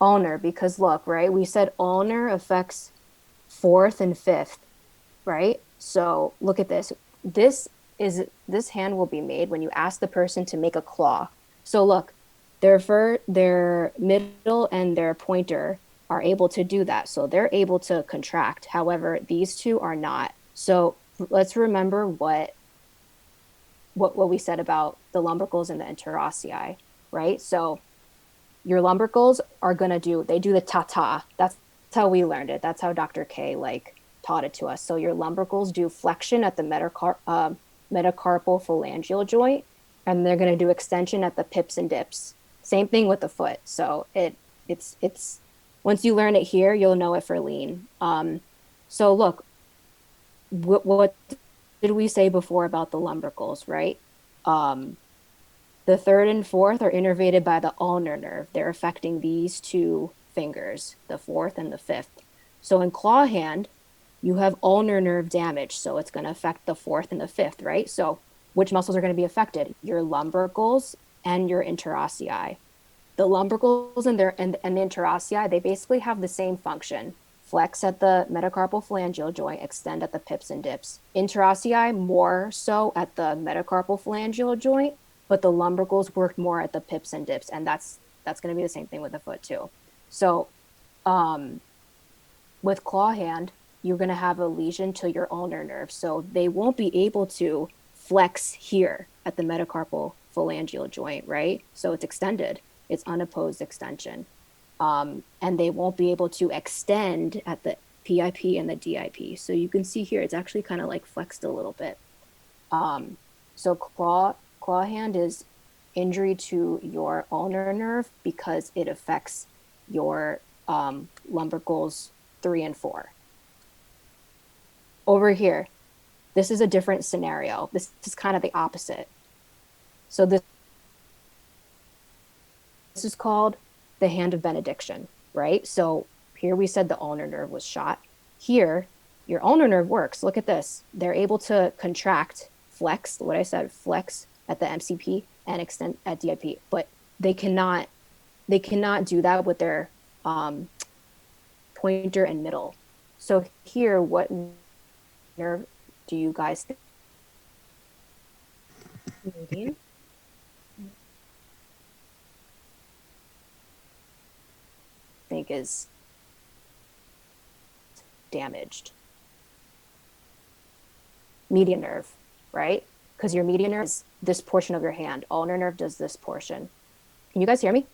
Ulnar, because look, right? We said ulnar affects fourth and fifth, right? So look at this. This hand will be made when you ask the person to make a claw. So look, their middle and their pointer are able to do that. So they're able to contract. However, these two are not. So let's remember what we said about the lumbricals and the interossei, right? So your lumbricals are gonna do the ta-ta. That's how we learned it. That's how Dr. K taught it to us. So your lumbricals do flexion at the metacarpal phalangeal joint, and they're gonna do extension at the pips and dips. Same thing with the foot. So it's once you learn it here, you'll know it for lean. So look, what did we say before about the lumbricals, right? The third and fourth are innervated by the ulnar nerve. They're affecting these two fingers, the fourth and the fifth. So in claw hand, you have ulnar nerve damage. So it's going to affect the fourth and the fifth, right? So which muscles are going to be affected? Your lumbricals and your interossei. The lumbricals and the interossei, they basically have the same function. Flex at the metacarpal phalangeal joint, extend at the pips and dips. Interossei more so at the metacarpal phalangeal joint, but the lumbricals work more at the pips and dips, and that's going to be the same thing with the foot too. So with claw hand, you're going to have a lesion to your ulnar nerve, so they won't be able to flex here at the metacarpal phalangeal joint, right? So it's extended. It's unopposed extension. And they won't be able to extend at the PIP and the DIP. So you can see here, it's actually kind of like flexed a little bit. So claw hand is injury to your ulnar nerve because it affects your lumbricals 3 and 4. Over here, this is a different scenario. This is kind of the opposite. So this is called the hand of benediction, right? So here we said the ulnar nerve was shot. Here, your ulnar nerve works. Look at this. They're able to contract, flex, what I said, flex at the MCP and extend at DIP, but they cannot do that with their pointer and middle. So here, what nerve do you guys think? Median? Think is damaged. Median nerve, right? Because your median nerve is this portion of your hand. Ulnar nerve does this portion. Can you guys hear me?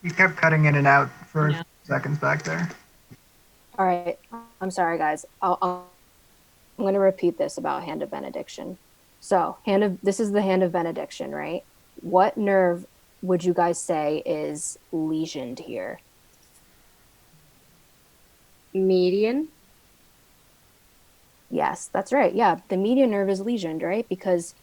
You kept cutting in and out for a few seconds back there. All right. I'm sorry, guys. I'm going to repeat this about hand of benediction. So this is the hand of benediction, right? What nerve would you guys say is lesioned here? Median? Yes, that's right. Yeah, the median nerve is lesioned, right? Because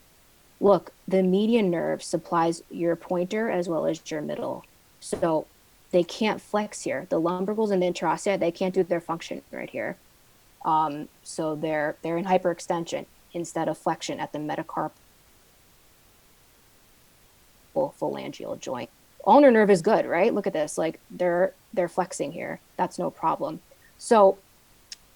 look, the median nerve supplies your pointer as well as your middle. So they can't flex here. The lumbricals and the interossei, they can't do their function right here. So they're in hyperextension instead of flexion at the metacarpal phalangeal joint. Ulnar nerve is good, right? Look at this. Like they're flexing here. That's no problem. So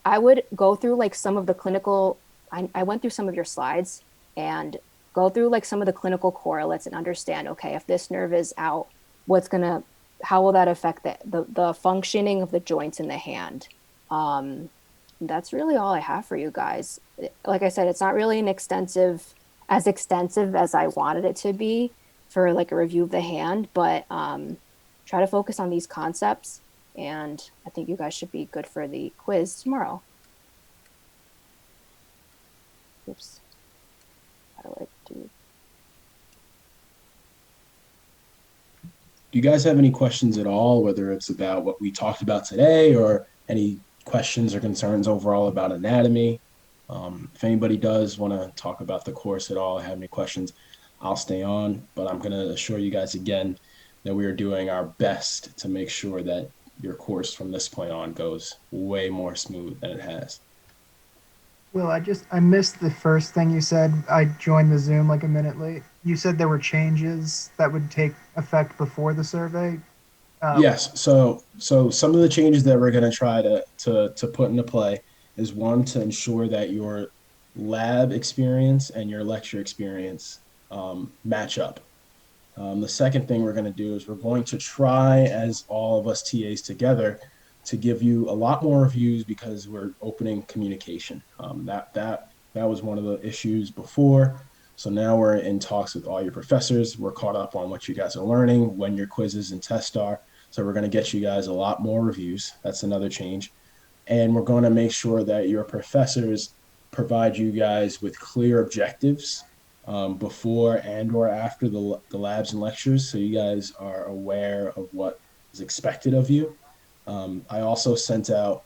I would go through like some of the clinical, I went through some of your slides and go through like some of the clinical correlates and understand, okay, if this nerve is out, how will that affect the functioning of the joints in the hand? That's really all I have for you guys. Like I said, it's not really as extensive as I wanted it to be for like a review of the hand, but try to focus on these concepts. And I think you guys should be good for the quiz tomorrow. Oops. How do I do? Do you guys have any questions at all, whether it's about what we talked about today or any questions or concerns overall about anatomy? If anybody does want to talk about the course at all, have any questions, I'll stay on. But I'm going to assure you guys again that we are doing our best to make sure that your course from this point on goes way more smooth than it has. Will, I missed the first thing you said. I joined the Zoom like a minute late. You said there were changes that would take effect before the survey. Yes. So some of the changes that we're going to try to put into play is one, to ensure that your lab experience and your lecture experience match up. The second thing we're going to do is we're going to try, as all of us TAs together, to give you a lot more reviews because we're opening communication. That was one of the issues before. So now we're in talks with all your professors. We're caught up on what you guys are learning, when your quizzes and tests are. So we're going to get you guys a lot more reviews. That's another change. And we're going to make sure that your professors provide you guys with clear objectives before and or after the labs and lectures, so you guys are aware of what is expected of you. I also sent out,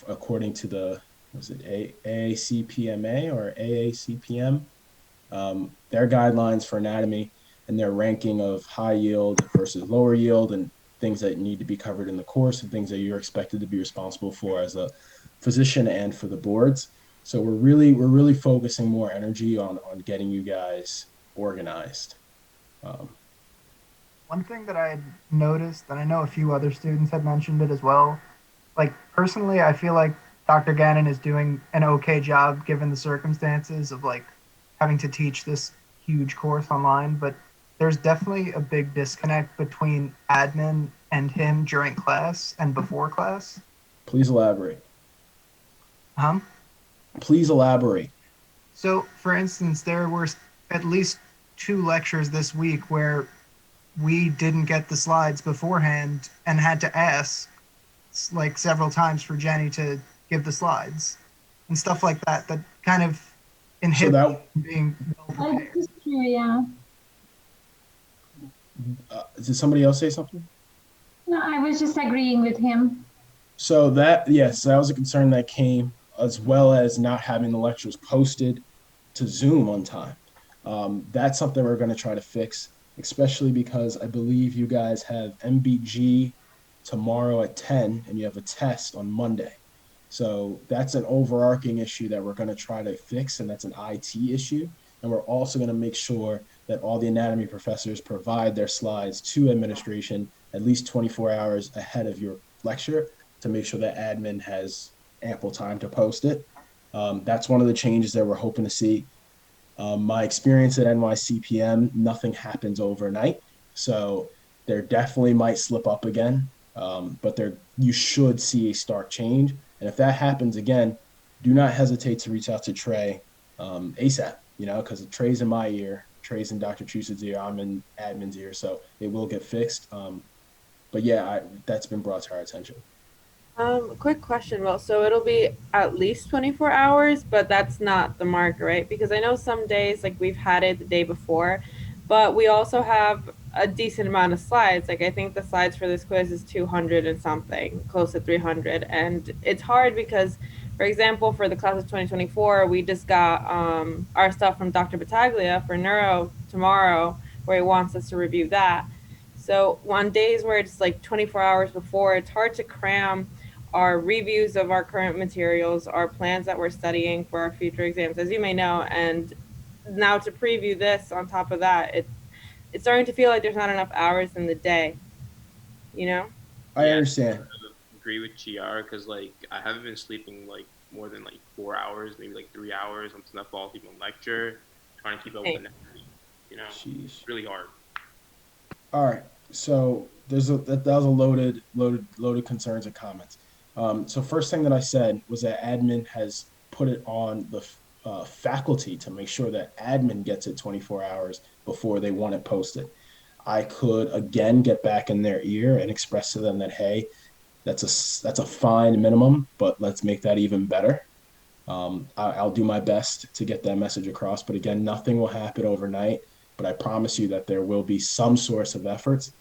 according to the, was it AACPMA or AACPM, their guidelines for anatomy and their ranking of high yield versus lower yield and things that need to be covered in the course and things that you're expected to be responsible for as a physician and for the boards. So we're really focusing more energy on getting you guys organized. One thing that I had noticed, and I know a few other students had mentioned it as well, like personally, I feel like Dr. Gannon is doing an okay job given the circumstances of like having to teach this huge course online, but there's definitely a big disconnect between admin and him during class and before class. Please elaborate. Huh? Please elaborate. So, for instance, there were at least 2 lectures this week where we didn't get the slides beforehand and had to ask like several times for Jenny to give the slides and stuff like that. That kind of inhibits being well prepared. That's true, yeah. Did somebody else say something? No, I was just agreeing with him. So yes, that was a concern that came, as well as not having the lectures posted to Zoom on time. That's something we're going to try to fix, especially because I believe you guys have MBG tomorrow at 10 and you have a test on Monday. So that's an overarching issue that we're going to try to fix, and that's an IT issue. And we're also going to make sure that all the anatomy professors provide their slides to administration at least 24 hours ahead of your lecture to make sure that admin has ample time to post it. That's one of the changes that we're hoping to see. My experience at NYCPM, nothing happens overnight. So there definitely might slip up again, but you should see a stark change. And if that happens again, do not hesitate to reach out to Trey ASAP, because Trey's in my ear, Trey's in Dr. Chusa's ear, I'm in admin's ear, so it will get fixed. But yeah, that's been brought to our attention. Quick question, Will. So it'll be at least 24 hours, but that's not the mark, right? Because I know some days, like we've had it the day before, but we also have a decent amount of slides. Like I think the slides for this quiz is 200 and something, close to 300. And it's hard because, for example, for the class of 2024, we just got our stuff from Dr. Battaglia for neuro tomorrow, where he wants us to review that. So on days where it's like 24 hours before, it's hard to cram our reviews of our current materials, our plans that we're studying for our future exams, as you may know, and now to preview this on top of that, it's starting to feel like there's not enough hours in the day, I understand. I agree with GR because like I haven't been sleeping like more than like 4 hours, maybe like 3 hours. I'm still fall asleep on lecture, trying to keep up with the Jeez. It's really hard. All right, so that was a loaded concerns and comments. So first thing that I said was that admin has put it on the faculty to make sure that admin gets it 24 hours before they want it posted. I could again get back in their ear and express to them that, hey, that's a fine minimum, but let's make that even better. I'll do my best to get that message across, but again, nothing will happen overnight, but I promise you that there will be some source of efforts.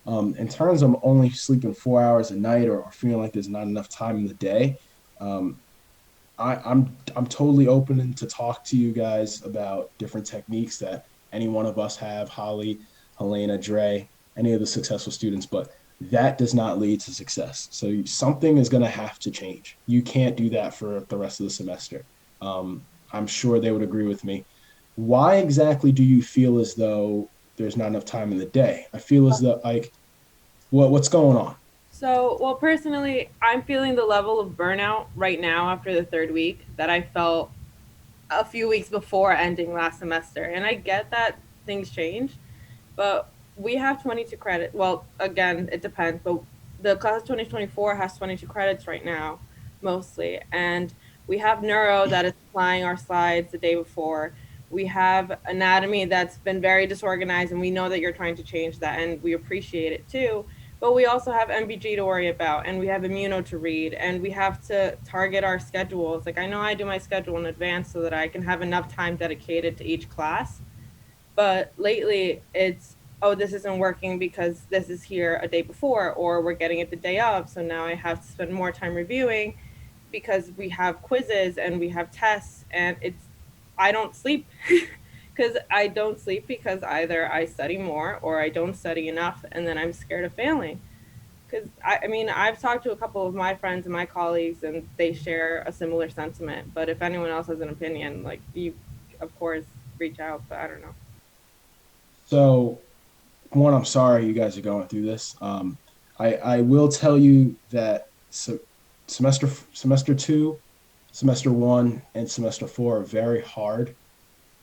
In terms of only sleeping 4 hours a night or feeling like there's not enough time in the day, I'm totally open to talk to you guys about different techniques that any one of us have, Holly, Helena, Dre, any of the successful students, but that does not lead to success. So something is going to have to change. You can't do that for the rest of the semester. I'm sure they would agree with me. Why exactly do you feel as though there's not enough time in the day? I feel as though what's going on? So, well, personally, I'm feeling the level of burnout right now after the third week that I felt a few weeks before ending last semester. And I get that things change, but we have 22 credits. Well, again, it depends, but the class of 2024 has 22 credits right now, mostly. And we have neuro that is applying our slides the day before. We have anatomy that's been very disorganized, and we know that you're trying to change that, and we appreciate it too. But we also have MBG to worry about, and we have immuno to read, and we have to target our schedules. Like, I know I do my schedule in advance so that I can have enough time dedicated to each class. But lately, it's, oh, this isn't working because this is here a day before, or we're getting it the day of. So now I have to spend more time reviewing because we have quizzes and we have tests, and I don't sleep because I don't sleep because either I study more or I don't study enough, and then I'm scared of failing. Because I mean, I've talked to a couple of my friends and my colleagues, and they share a similar sentiment. But if anyone else has an opinion, like, you, of course, reach out. But I don't know. So, one, I'm sorry you guys are going through this. I will tell you that semester 2, semester 1, and semester 4 are very hard.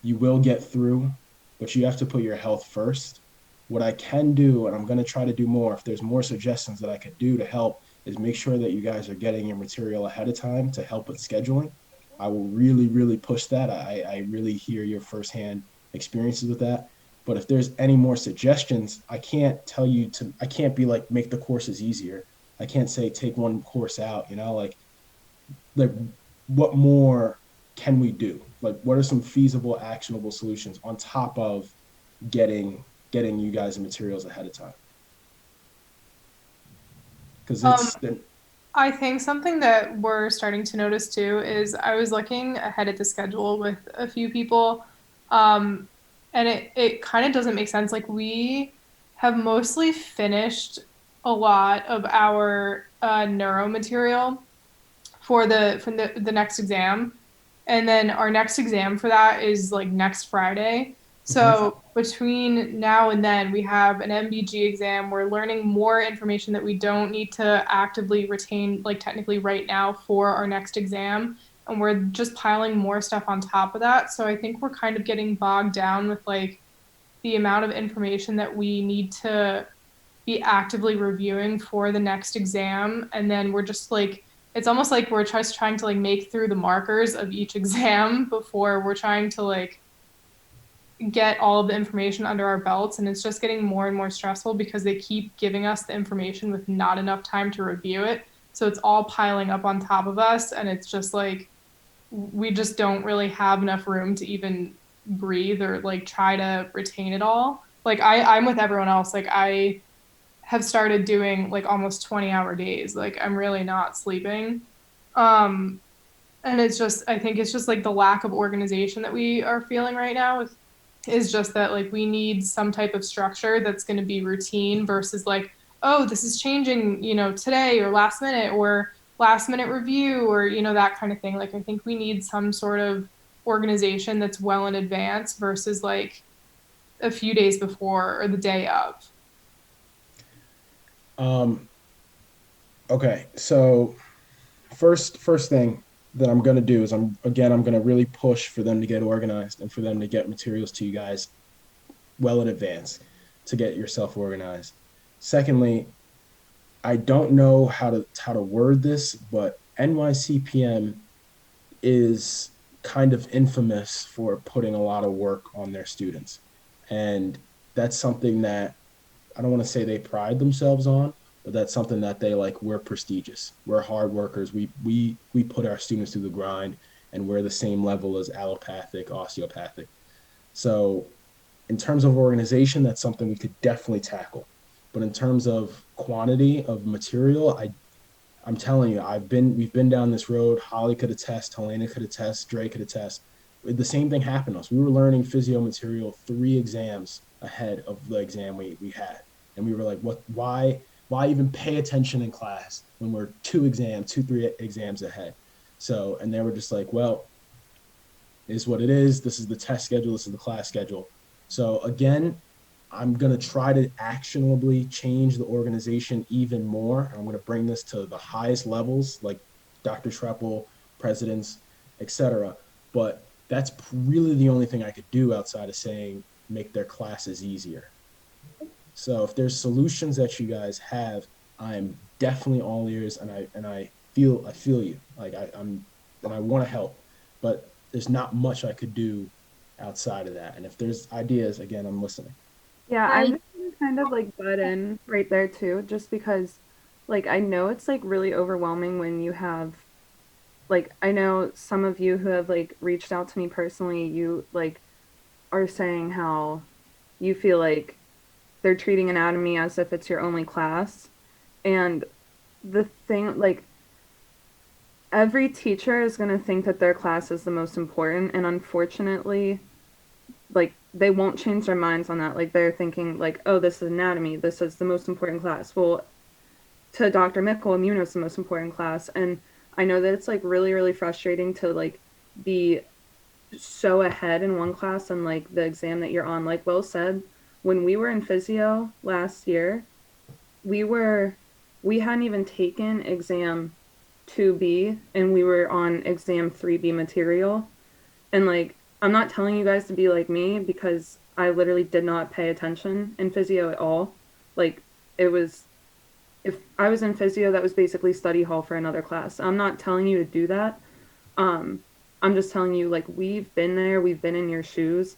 You will get through, but you have to put your health first. What I can do, and I'm going to try to do more, if there's more suggestions that I could do to help, is make sure that you guys are getting your material ahead of time to help with scheduling. I will really, really push that. I really hear your firsthand experiences with that. But if there's any more suggestions, I can't be like, make the courses easier. I can't say take one course out, like what more can we do? Like, what are some feasible, actionable solutions on top of getting you guys the materials ahead of time? Because I think something that we're starting to notice too is I was looking ahead at the schedule with a few people, and it kind of doesn't make sense. Like, we have mostly finished a lot of our neuro material for the next exam, and then our next exam for that is like next Friday. So between now and then, we have an MBG exam. We're learning more information that we don't need to actively retain, like technically right now, for our next exam. And we're just piling more stuff on top of that. So I think we're kind of getting bogged down with like the amount of information that we need to be actively reviewing for the next exam. And then we're just like, it's almost like we're just trying to like make through the markers of each exam before we're trying to like get all of the information under our belts. And it's just getting more and more stressful because they keep giving us the information with not enough time to review it. So it's all piling up on top of us. And it's just like, we just don't really have enough room to even breathe or like try to retain it all. Like I'm with everyone else. Like, I have started doing like almost 20-hour days. Like, I'm really not sleeping. And it's just, I think it's just like the lack of organization that we are feeling right now is just that like we need some type of structure that's going to be routine versus like, oh, this is changing, today or last minute review or, that kind of thing. Like, I think we need some sort of organization that's well in advance versus like a few days before or the day of. Okay. So first thing that I'm going to do is I'm going to really push for them to get organized and for them to get materials to you guys well in advance to get yourself organized. Secondly, I don't know how to word this, but NYCPM is kind of infamous for putting a lot of work on their students. And that's something that I don't want to say they pride themselves on, but that's something that they like. We're prestigious. We're hard workers. We put our students through the grind, and we're the same level as allopathic, osteopathic. So in terms of organization, that's something we could definitely tackle. But in terms of quantity of material, I'm telling you, we've been down this road. Holly could attest, Helena could attest, Dre could attest. The same thing happened to us. We were learning physio material 3 exams ahead of the exam we had. And we were like, why even pay attention in class when we're 3 exams ahead? So, and they were just like, well, it is what it is. This is the test schedule. This is the class schedule. So again, I'm going to try to actionably change the organization even more. I'm going to bring this to the highest levels, like Dr. Treppel, presidents, etc. But that's really the only thing I could do outside of saying make their classes easier. So if there's solutions that you guys have, I'm definitely all ears, and I feel you. Like I want to help, but there's not much I could do outside of that. And if there's ideas, again, I'm listening. Yeah, I'm just gonna kind of like butt in right there too, just because like I know it's like really overwhelming when you have like I know some of you who have like reached out to me personally, you like are saying how you feel like they're treating anatomy as if it's your only class. And the thing like every teacher is going to think that their class is the most important, and unfortunately like they won't change their minds on that. Like they're thinking like, oh, this is anatomy, this is the most important class. Well, to Dr. Mickle, immuno is the most important class. And I know that it's like really, really frustrating to like be so ahead in one class and like the exam that you're on. Like Will said, when we were in physio last year, we hadn't even taken exam 2B and we were on exam 3B material. And like I'm not telling you guys to be like me because I literally did not pay attention in physio at all. Like it was, if I was in physio, that was basically study hall for another class. I'm not telling you to do that. I'm just telling you like we've been there, we've been in your shoes.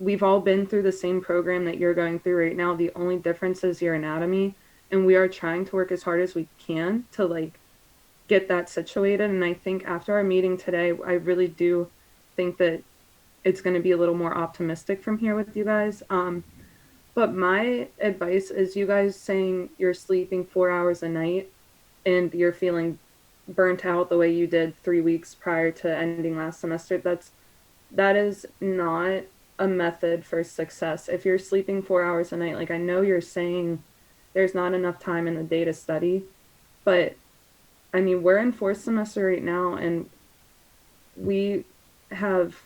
We've all been through the same program that you're going through right now. The only difference is your anatomy, and we are trying to work as hard as we can to like get that situated. And I think after our meeting today, I really do think that it's going to be a little more optimistic from here with you guys. But my advice is you guys saying you're sleeping 4 hours a night and you're feeling burnt out the way you did 3 weeks prior to ending last semester. That is not a method for success. If you're sleeping 4 hours a night, like I know you're saying there's not enough time in the day to study, but I mean, we're in 4th semester right now and we have,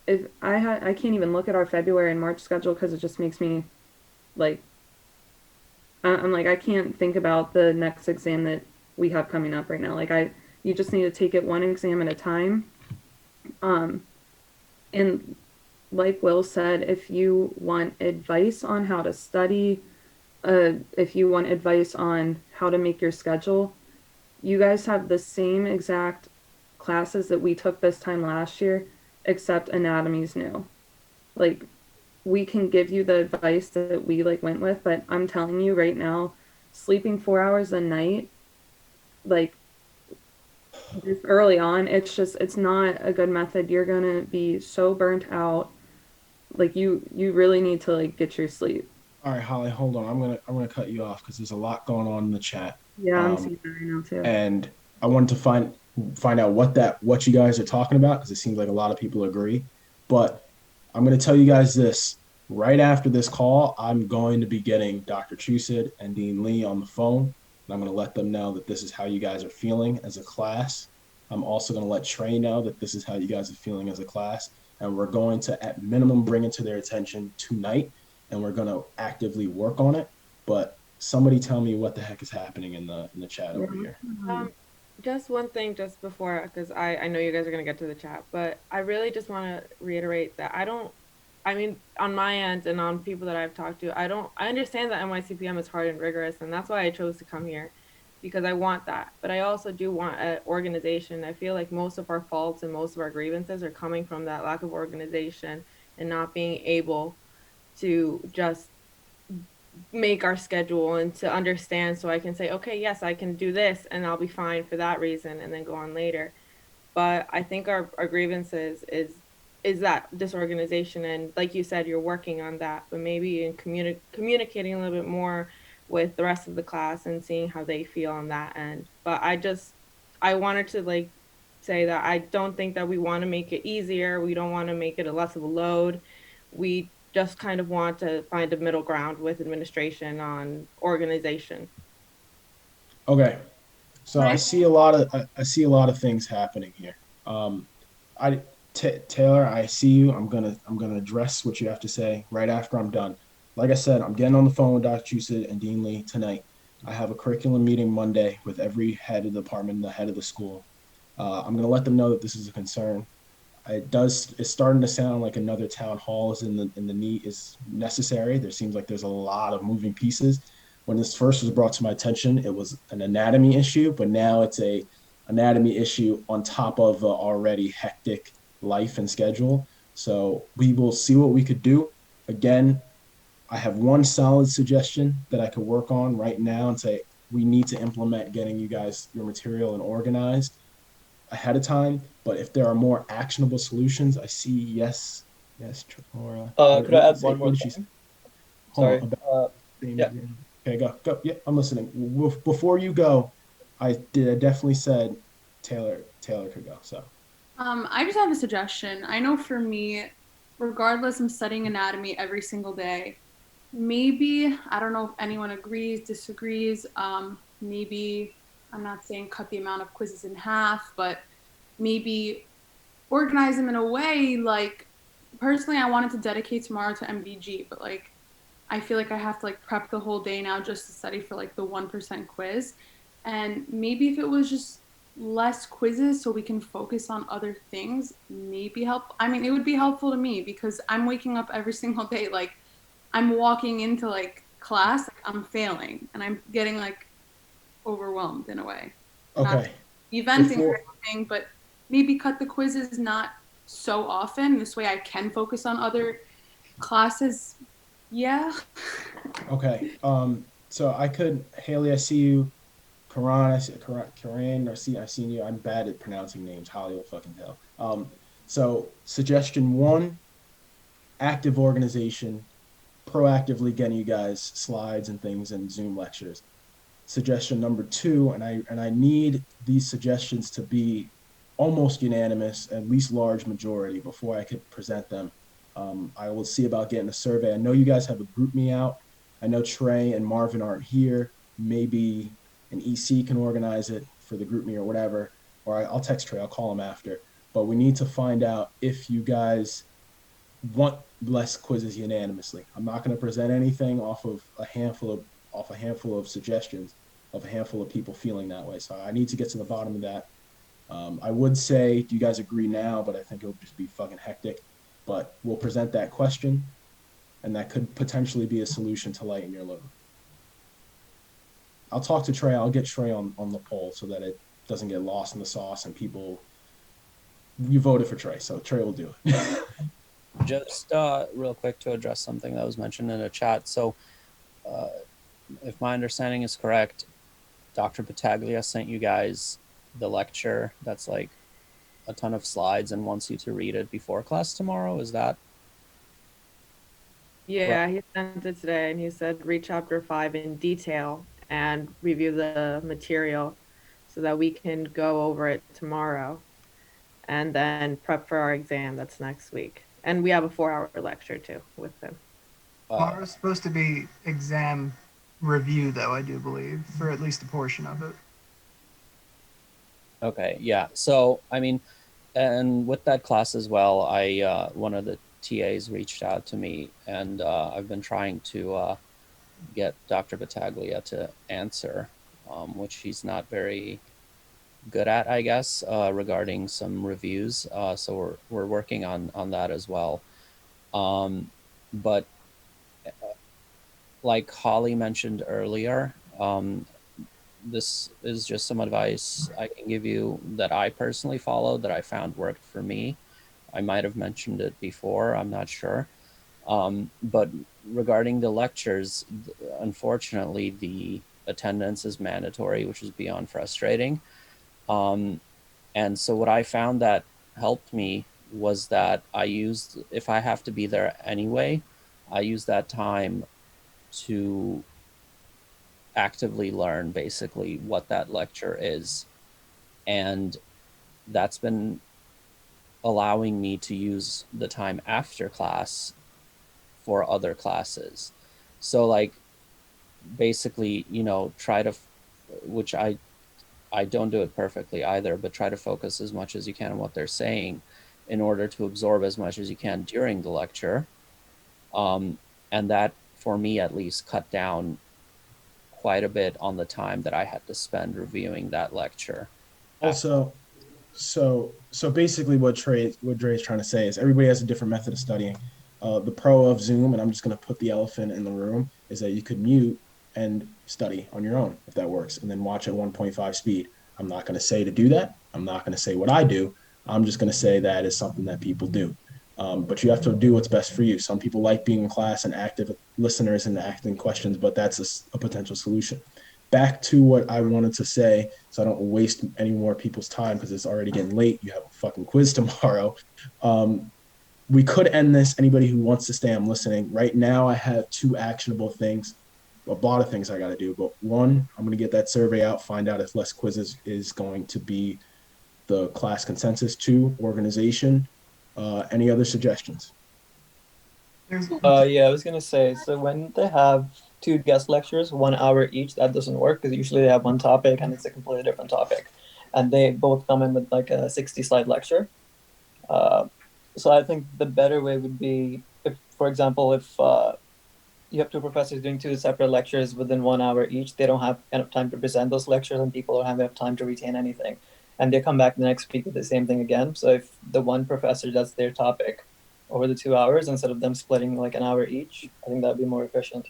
I can't even look at our February and March schedule because it just makes me like, I'm like, I can't think about the next exam that we have coming up right now. Like you just need to take it one exam at a time. And like Will said, if you want advice on how to study, if you want advice on how to make your schedule, you guys have the same exact classes that we took this time last year, except anatomy's new. Like we can give you the advice that we like went with, but I'm telling you right now, sleeping 4 hours a night, like this early on, it's not a good method. You're gonna be so burnt out. Like you really need to like get your sleep. All right, Holly, hold on. I'm gonna cut you off because there's a lot going on in the chat. Yeah, I'm seeing that right now too. And I wanted to find out what you guys are talking about because it seems like a lot of people agree. But I'm going to tell you guys this. Right after this call, I'm going to be getting Dr. Chusid and Dean Lee on the phone. And I'm going to let them know that this is how you guys are feeling as a class. I'm also going to let Trey know that this is how you guys are feeling as a class. And we're going to, at minimum, bring it to their attention tonight. And we're going to actively work on it. But somebody tell me what the heck is happening in the chat over here. Just one thing just before, because I know you guys are going to get to the chat, but I really just want to reiterate that I mean, on my end and on people that I've talked to, I understand that NYCPM is hard and rigorous, and that's why I chose to come here, because I want that. But I also do want an organization. I feel like most of our faults and most of our grievances are coming from that lack of organization and not being able to just make our schedule and to understand, so I can say, okay, yes, I can do this and I'll be fine for that reason and then go on later. But I think our grievances is that disorganization, and like you said, you're working on that, but maybe in communicating a little bit more with the rest of the class and seeing how they feel on that end. But I wanted to like say that I don't think that we want to make it easier. We don't want to make it a less of a load. We just kind of want to find a middle ground with administration on organization. Okay, so I see a lot of I see a lot of things happening here. I Taylor, I see you. I'm gonna address what you have to say right after I'm done. Like I said, I'm getting on the phone with Dr. Chusett and Dean Lee tonight. I have a curriculum meeting Monday with every head of the department and the head of the school. I'm gonna let them know that this is a concern. It's starting to sound like another town hall is in the need is necessary. There seems like there's a lot of moving pieces. When this first was brought to my attention, it was an anatomy issue, but now it's a anatomy issue on top of the already hectic life and schedule. So we will see what we could do. Again, I have one solid suggestion that I could work on right now and say we need to implement getting you guys your material and organized ahead of time. But if there are more actionable solutions, I see yes, Laura. Could I add one more thing? Sorry. Yeah. Okay, go. Yeah, I'm listening. Before you go, I definitely said Taylor could go. So. I just have a suggestion. I know for me, regardless, I'm studying anatomy every single day. Maybe, I don't know if anyone agrees, disagrees. Maybe, I'm not saying cut the amount of quizzes in half, but maybe organize them in a way, like, personally, I wanted to dedicate tomorrow to MVG, but like, I feel like I have to like prep the whole day now just to study for like the 1% quiz. And maybe if it was just less quizzes so we can focus on other things, maybe help. I mean, it would be helpful to me because I'm waking up every single day, like I'm walking into like class, like, I'm failing and I'm getting like overwhelmed in a way. Okay. Eventing or anything, but maybe cut the quizzes not so often. This way I can focus on other classes. Yeah. Okay. So Haley, I see you. Karan, I've seen you. I'm bad at pronouncing names. Holly will fucking tell. So suggestion one, active organization, proactively getting you guys slides and things and Zoom lectures. Suggestion number two, and I need these suggestions to be almost unanimous, at least large majority before I could present them. I will see about getting a survey. I know you guys have a group me out. I know Trey and Marvin aren't here. Maybe an EC can organize it for the group me or whatever, or I'll text Trey, I'll call him after. But we need to find out if you guys want less quizzes unanimously. I'm not going to present anything off a handful of suggestions of a handful of people feeling that way. So I need to get to the bottom of that. I would say, do you guys agree now? But I think it'll just be fucking hectic. But we'll present that question, and that could potentially be a solution to lighten your load. I'll talk to Trey. I'll get Trey on the poll so that it doesn't get lost in the sauce and people. You voted for Trey, so Trey will do it. Just real quick to address something that was mentioned in the chat. So, if my understanding is correct, Dr. Battaglia sent you guys the lecture that's like a ton of slides and wants you to read it before class tomorrow. Is that? Yeah, he sent it today and he said read chapter 5 in detail and review the material so that we can go over it tomorrow and then prep for our exam that's next week. And we have a 4-hour lecture too with him. Tomorrow's supposed to be exam review though, I do believe, for at least a portion of it. Okay, yeah. So, I mean, and with that class as well, one of the TAs reached out to me, and I've been trying to get Dr. Battaglia to answer, which he's not very good at, I guess, regarding some reviews. So we're working on that as well. But like Holly mentioned earlier, this is just some advice I can give you that I personally followed that I found worked for me. I might have mentioned it before, I'm not sure. But regarding the lectures, unfortunately, the attendance is mandatory, which is beyond frustrating. And so what I found that helped me was that I used, if I have to be there anyway, I use that time to actively learn basically what that lecture is. And that's been allowing me to use the time after class for other classes. So like basically, you know, try to, which I don't do it perfectly either, but try to focus as much as you can on what they're saying in order to absorb as much as you can during the lecture. And that, for me at least, cut down quite a bit on the time that I had to spend reviewing that lecture. Also, so basically what Dre's trying to say is everybody has a different method of studying. The pro of Zoom, and I'm just going to put the elephant in the room, is that you could mute and study on your own if that works, and then watch at 1.5 speed. I'm not going to say to do that. I'm not going to say what I do. I'm just going to say that is something that people do. But you have to do what's best for you. Some people like being in class and active listeners and asking questions, but that's a potential solution. Back to what I wanted to say, so I don't waste any more people's time because it's already getting late. You have a fucking quiz tomorrow. We could end this. Anybody who wants to stay, I'm listening. Right now, I have 2 actionable things. A lot of things I got to do, but 1, I'm going to get that survey out, find out if less quizzes is going to be the class consensus. 2, organization. Any other suggestions? Yeah, I was gonna say, so when they have 2 guest lectures, 1 hour each, that doesn't work because usually they have one topic and it's a completely different topic, and they both come in with like a 60-slide lecture. So I think the better way would be if, for example, if you have 2 professors doing 2 separate lectures within 1 hour each, they don't have enough time to present those lectures and people don't have enough time to retain anything. And they come back the next week with the same thing again. So if the one professor does their topic over the 2 hours instead of them splitting like an hour each, I think that'd be more efficient.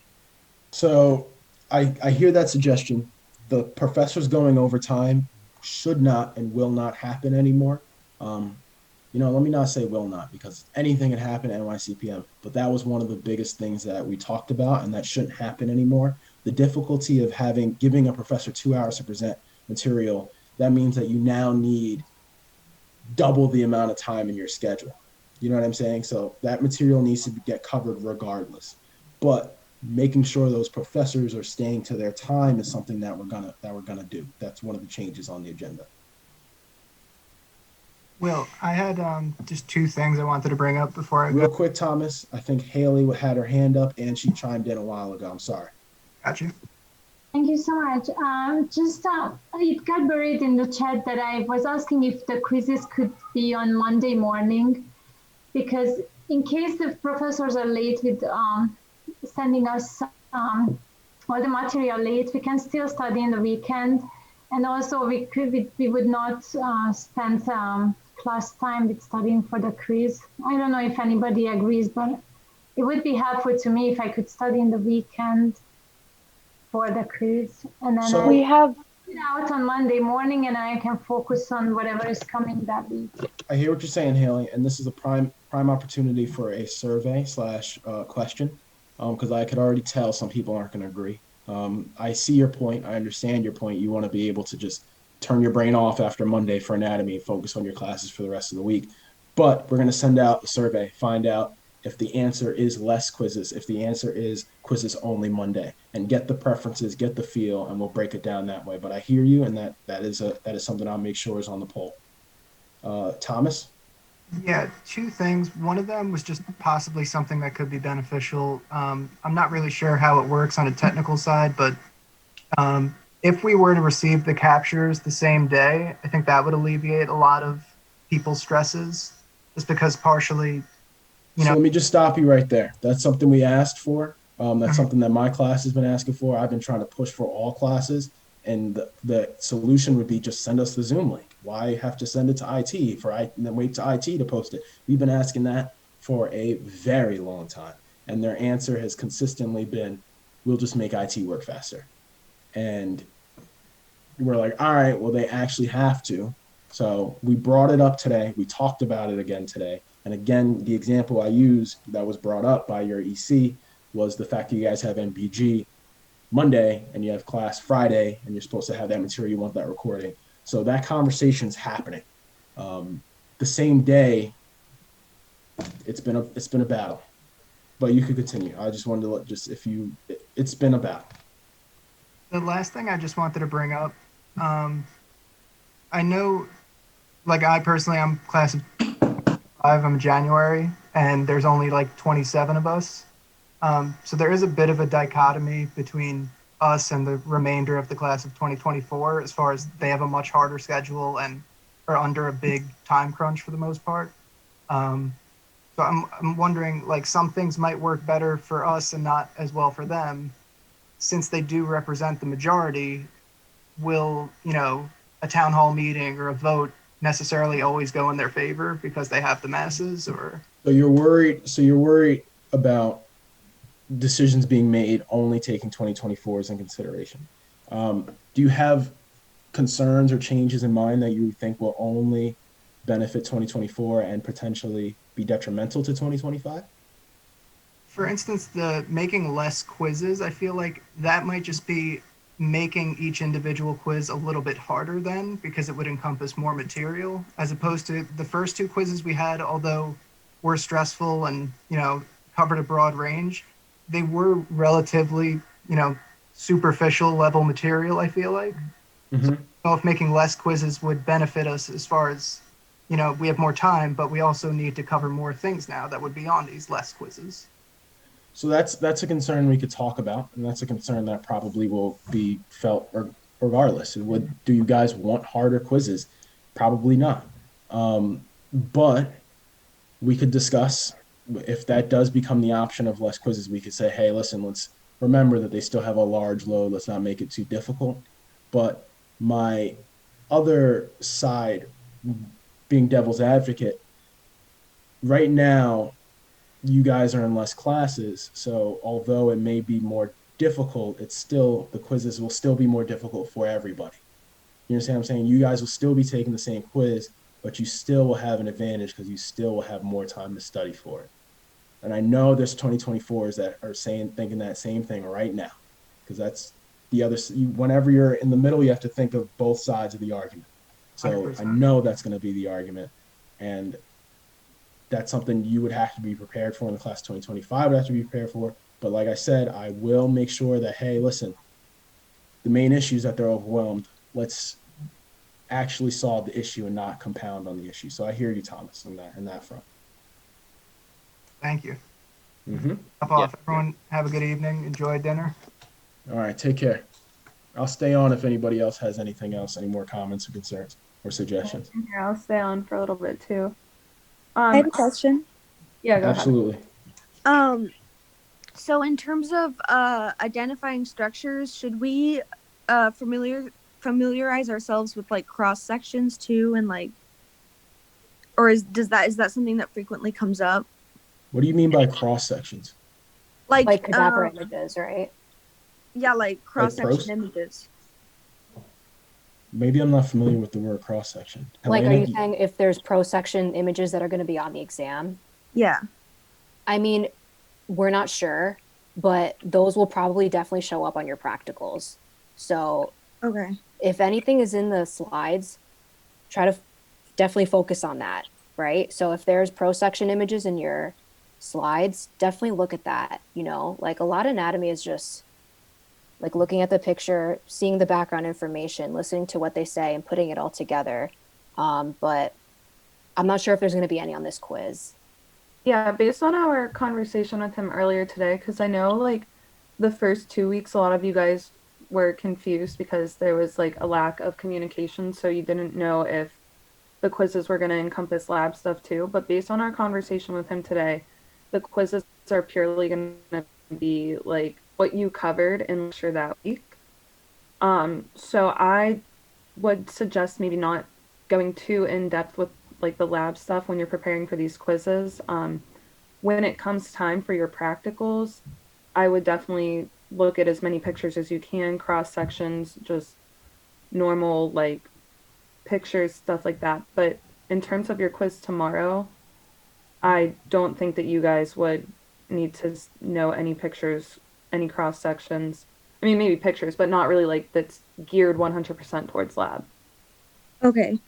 So I hear that suggestion. The professors going over time should not and will not happen anymore. Let me not say will not, because anything can happen at NYCPM, but that was one of the biggest things that we talked about, and that shouldn't happen anymore. The difficulty of giving a professor 2 hours to present material, that means that you now need double the amount of time in your schedule. You know what I'm saying? So that material needs to get covered regardless. But making sure those professors are staying to their time is something that we're gonna do. That's one of the changes on the agenda. Well, I had just 2 things I wanted to bring up before I go. Real quick, Thomas, I think Haley had her hand up and she chimed in a while ago. I'm sorry. Got you. Thank you so much. It got buried in the chat that I was asking if the quizzes could be on Monday morning, because in case the professors are late with sending us all the material late, we can still study in the weekend, and also we would not spend class time with studying for the quiz. I don't know if anybody agrees, but it would be helpful to me if I could study in the weekend for the quiz, and then we have it out on Monday morning, and I can focus on whatever is coming that week. I hear what you're saying, Haley, and this is a prime opportunity for a survey / question, because I could already tell some people aren't going to agree. I see your point. I understand your point. You want to be able to just turn your brain off after Monday for anatomy and focus on your classes for the rest of the week. But we're going to send out a survey, find out if the answer is less quizzes, if the answer is quizzes only Monday, and get the preferences, get the feel, and we'll break it down that way. But I hear you, and that is something I'll make sure is on the poll. Thomas? Yeah, 2 things. One of them was just possibly something that could be beneficial. I'm not really sure how it works on a technical side, but if we were to receive the captures the same day, I think that would alleviate a lot of people's stresses, just because partially, So let me just stop you right there. That's something we asked for. That's something that my class has been asking for. I've been trying to push for all classes, and the solution would be just send us the Zoom link. Why have to send it to IT and then wait to IT to post it? We've been asking that for a very long time, and their answer has consistently been, we'll just make IT work faster. And we're like, all right, well, they actually have to. So we brought it up today. We talked about it again today. And again, the example I used that was brought up by your EC was the fact that you guys have MPG Monday and you have class Friday, and you're supposed to have that material, you want that recording. So that conversation's happening. The same day, it's been a battle. But you could continue. I just wanted to it's been a battle. The last thing I just wanted to bring up, I know, like I personally, I'm class of 5, I'm January, and there's only like 27 of us. So there is a bit of a dichotomy between us and the remainder of the class of 2024 as far as they have a much harder schedule and are under a big time crunch for the most part. So I'm wondering, like, some things might work better for us and not as well for them. Since they do represent the majority, will, a town hall meeting or a vote necessarily always go in their favor because they have the masses? Or So you're worried about decisions being made only taking 2024s in consideration. Do you have concerns or changes in mind that you think will only benefit 2024 and potentially be detrimental to 2025? For instance, the making less quizzes, I feel like that might just be making each individual quiz a little bit harder then, because it would encompass more material, as opposed to the first 2 quizzes we had, although were stressful and, covered a broad range, they were relatively, superficial level material, I feel like. Mm-hmm. So if making less quizzes would benefit us as far as, we have more time, but we also need to cover more things now that would be on these less quizzes. So that's a concern we could talk about, and that's a concern that probably will be felt regardless. Do you guys want harder quizzes? Probably not. But we could discuss if that does become the option of less quizzes. We could say, hey, listen, let's remember that they still have a large load. Let's not make it too difficult. But my other side, being devil's advocate, right now, you guys are in less classes, so although it may be more difficult, the quizzes will still be more difficult for everybody. You understand what I'm saying? You guys will still be taking the same quiz, but you still will have an advantage because you still will have more time to study for it. And I know there's 2024s that are thinking that same thing right now, because that's the other. Whenever you're in the middle, you have to think of both sides of the argument. So 100%. I know that's going to be the argument, and that's something you would have to be prepared for in the class 2025 would have to be prepared for. But like I said, I will make sure that, hey, listen, the main issue is that they're overwhelmed. Let's actually solve the issue and not compound on the issue. So I hear you, Thomas, in that front. Thank you. Mm-hmm. Everyone have a good evening. Enjoy dinner. All right, take care. I'll stay on if anybody else has anything else, any more comments or concerns or suggestions. Yeah, I'll stay on for a little bit too. I have a question. Yeah, go Absolutely. ahead. So in terms of identifying structures, should we familiarize ourselves with like cross sections too, and like, or is that something that frequently comes up? What do you mean by cross sections? Like cadaver images, right? Yeah, like cross section pros? images. Maybe I'm not familiar with the word cross section. Like, are you saying if there's pro section images that are going to be on the exam? Yeah. I mean, we're not sure, but those will probably definitely show up on your practicals. So okay, if anything is in the slides, try to definitely focus on that, right? So if there's pro section images in your slides, definitely look at that. Like a lot of anatomy is just like looking at the picture, seeing the background information, listening to what they say and putting it all together. But I'm not sure if there's going to be any on this quiz. Yeah, based on our conversation with him earlier today, because I know like the first 2 weeks, a lot of you guys were confused because there was like a lack of communication. So you didn't know if the quizzes were going to encompass lab stuff too. But based on our conversation with him today, the quizzes are purely going to be like what you covered in lecture that week. So I would suggest maybe not going too in depth with like the lab stuff when you're preparing for these quizzes. When it comes time for your practicals, I would definitely look at as many pictures as you can, cross sections, just normal like pictures, stuff like that. But in terms of your quiz tomorrow, I don't think that you guys would need to know any pictures, any cross sections. I mean, maybe pictures, but not really like that's geared 100% towards lab. Okay.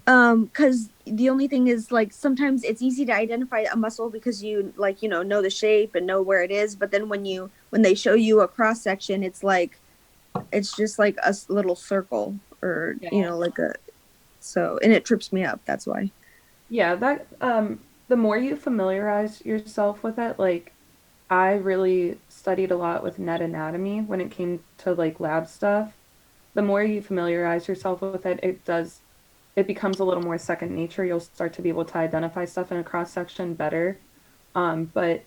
Because the only thing is like sometimes it's easy to identify a muscle because you like, you know the shape and know where it is. But then when they show you a cross section, it's just like a little circle or, like and it trips me up. That's why. Yeah, that, the more you familiarize yourself with it, like I really studied a lot with net anatomy when it came to like lab stuff. The more you familiarize yourself with it, it becomes a little more second nature. You'll start to be able to identify stuff in a cross section better. But